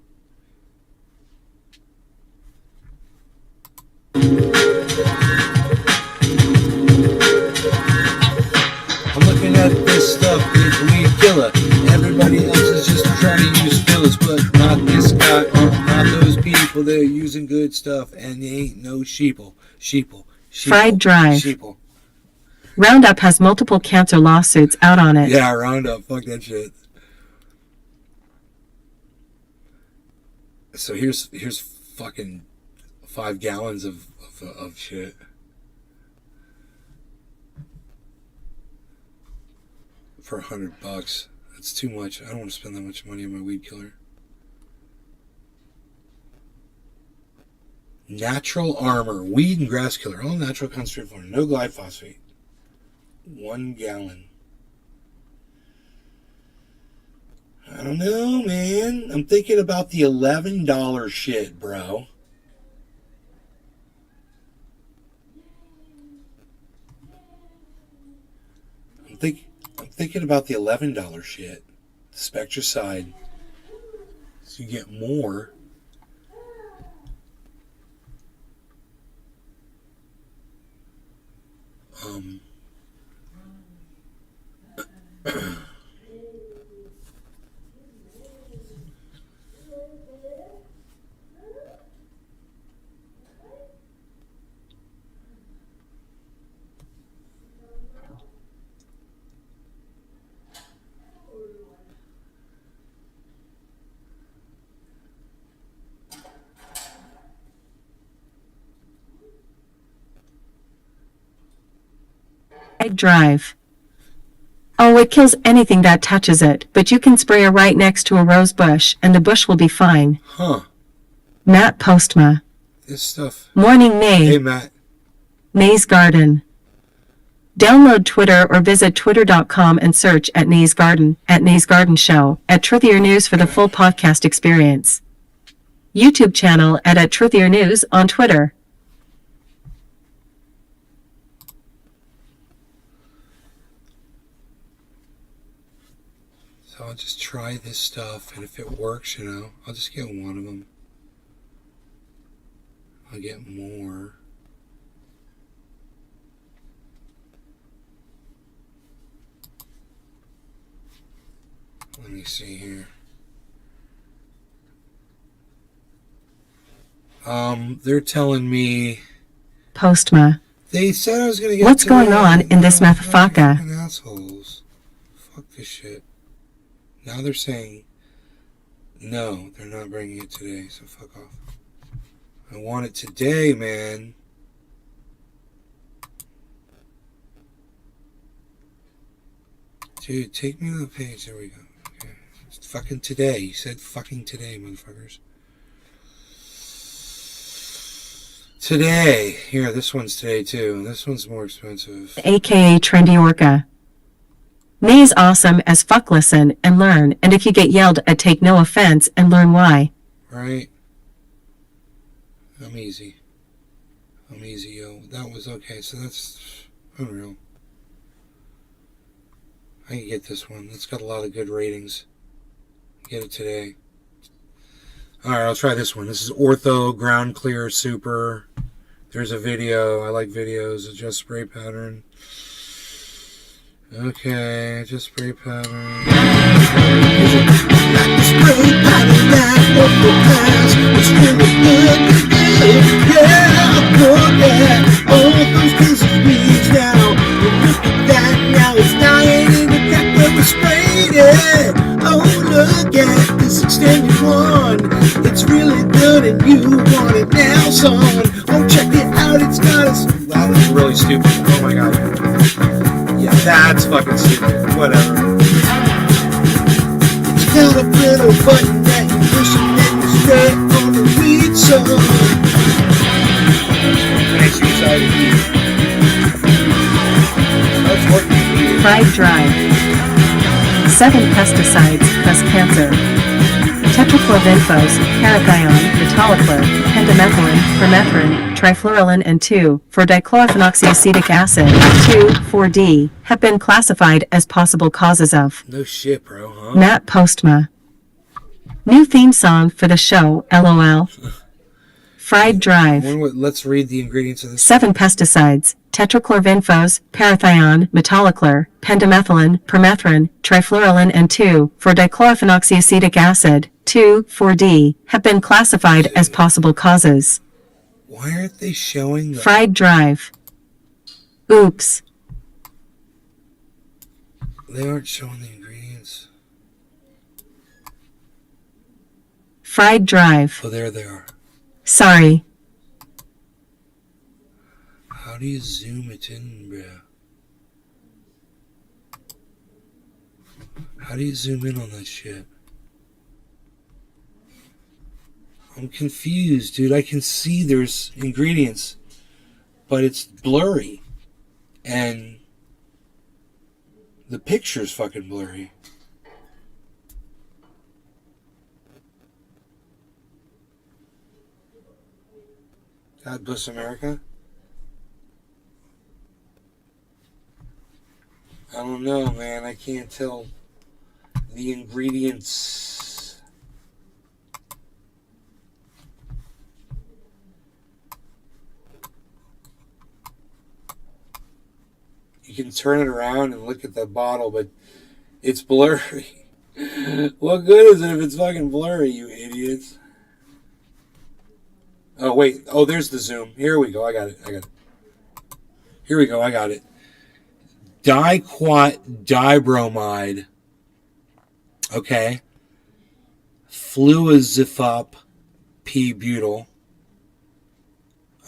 I'm looking at this stuff, it's weed killer. Everybody else is just trying to use fillers, but not this guy, not those people. They're using good stuff, and they ain't no sheeple. Fried drive. Sheeple. Roundup has multiple cancer lawsuits out on it. Yeah, Roundup. Fuck that shit. So here's fucking 5 gallons of shit. For $100. That's too much. I don't want to spend that much money on my weed killer. Natural Armor, weed and grass killer, all natural concentrated form, no glyphosate. 1 gallon. I don't know, man. I'm thinking about the $11 shit, bro. I'm thinking about the $11 shit. Spectracide. So you get more. Drive. Oh, it kills anything that touches it, but you can spray it right next to a rose bush, and the bush will be fine. Huh. Matt Postma. This stuff. Morning May. Hey, Matt. May's Garden. Download Twitter or visit twitter.com and search at Nay's Garden, at Nay's Garden Show, at Truthier News for the full podcast experience. YouTube channel at Truthier News on Twitter. So I'll just try this stuff, and if it works, you know, I'll just get one of them. I'll get more. Let me see here. They're telling me... Postma. They said I was going to get... What's going on in this motherfucker? Assholes. Fuck this shit. Now they're saying, no, they're not bringing it today, so fuck off. I want it today, man. Dude, take me to the page. There we go. Okay. It's fucking today. You said fucking today, motherfuckers. Today. Here, this one's today, too. This one's more expensive. AKA Trendy Orca. May is awesome as fuck. Listen and learn, and if you get yelled at, take no offense and learn why. Right? I'm easy. I'm easy, yo. That was okay, so that's unreal. I can get this one. It's got a lot of good ratings. Get it today. Alright, I'll try this one. This is Ortho Ground Clear Super. There's a video. I like videos. Adjust spray pattern. Okay, just spray pattern. Spray pattern that overpass. It's really good. Yeah, all those pieces weeds now. Look at that now. It's dying in the fact that we sprayed it. Oh, look at this extended one. It's really good and you want it now, son. Oh, check it out. It's got a... Wow, this is really stupid. Oh my god. Yeah, that That's fucking stupid. Whatever. It's got a little button that you push and then you stay on the weed zone. Nice inside of you. That's working. Fried dry. 7 pesticides cause cancer. Tetrachlorvinphos, parathion, metolachlor, pendimethalin, permethrin, trifluralin, and 2,4-dichlorophenoxyacetic acid, 2,4-D, have been classified as possible causes of. No shit, bro, huh? Matt Postma. New theme song for the show, LOL. Fried drive. Let's read the ingredients of this. 7 pesticides, tetrachlorvinphos, parathion, metolachlor, pendimethalin, permethrin, trifluralin, and 2,4-dichlorophenoxyacetic acid, 2,4-D, have been classified as possible causes. Why aren't they showing the... Fried drive. Oops. They aren't showing the ingredients. Fried drive. Oh, there they are. Sorry. How do you zoom it in, bro? How do you zoom in on that shit? I'm confused, dude. I can see there's ingredients, but it's blurry. And the picture's fucking blurry. God bless America. I don't know, man. I can't tell the ingredients. You can turn it around and look at the bottle, but it's blurry. What good is it if it's fucking blurry, you idiots? Oh, wait. Oh, there's the zoom. Here we go. I got it. Here we go. I got it. Diquat dibromide. Okay. Fluazepop p-butyl.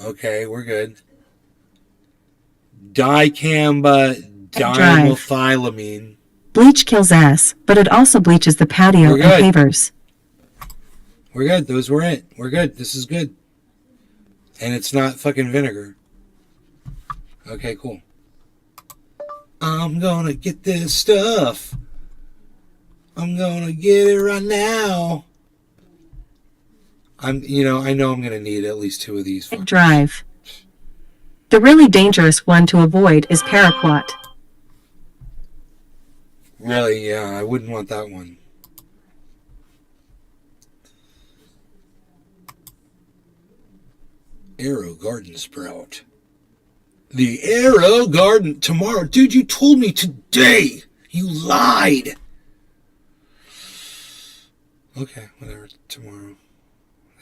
Okay, we're good. Dicamba dimethyltryptamine. Bleach kills ass, but it also bleaches the patio and pavers. We're good. Those were it. We're good. This is good. And it's not fucking vinegar. Okay, cool. I'm gonna get this stuff. I'm gonna get it right now. I know I'm gonna need at least 2 of these. Drive. The really dangerous one to avoid is paraquat. Really, yeah, I wouldn't want that one. Arrow Garden Sprout. The Arrow Garden tomorrow. Dude, you told me today. You lied. Okay, whatever. Tomorrow.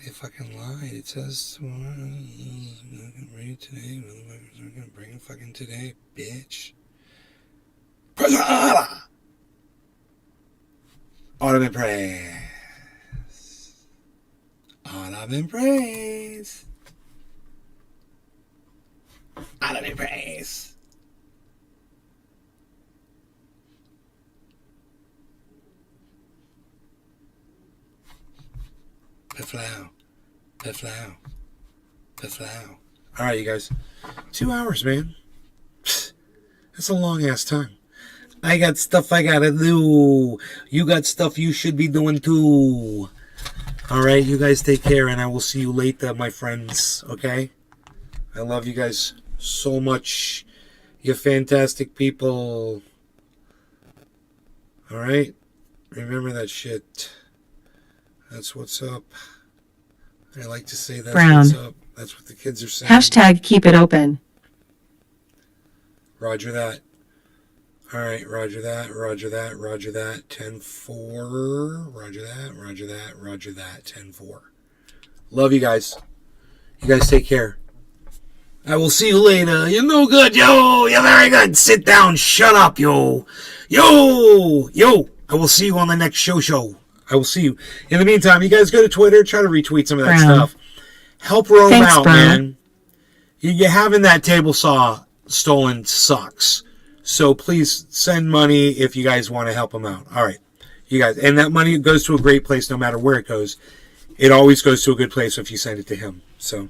They fucking lied. It says tomorrow. I'm not gonna bring it today. I'm not gonna bring it fucking today, bitch. President Autumn and praise. Autumn and praise. Autumn and praise. Peflow. Peflow. Peflow. Alright, you guys. 2 hours, man. That's a long ass time. I got stuff I gotta do. You got stuff you should be doing too. Alright, you guys take care, and I will see you later, my friends. Okay? I love you guys so much. You're fantastic people. Alright? Remember that shit. That's what's up. I like to say that's Brown. what's up. That's what the kids are saying. Hashtag keep it open. Roger that. Alright, roger that, roger that, roger that. 10-4. Roger that, roger that, roger that. 10-4. Love you guys. You guys take care. I will see you later. You're no good, yo. You're very good. Sit down. Shut up, yo. Yo. Yo. I will see you on the next show. I will see you. In the meantime, you guys go to Twitter. Try to retweet some of that stuff. Help Rome out, man. You having that table saw stolen sucks. So please send money if you guys want to help him out. All right, you guys. And that money goes to a great place no matter where it goes. It always goes to a good place if you send it to him. So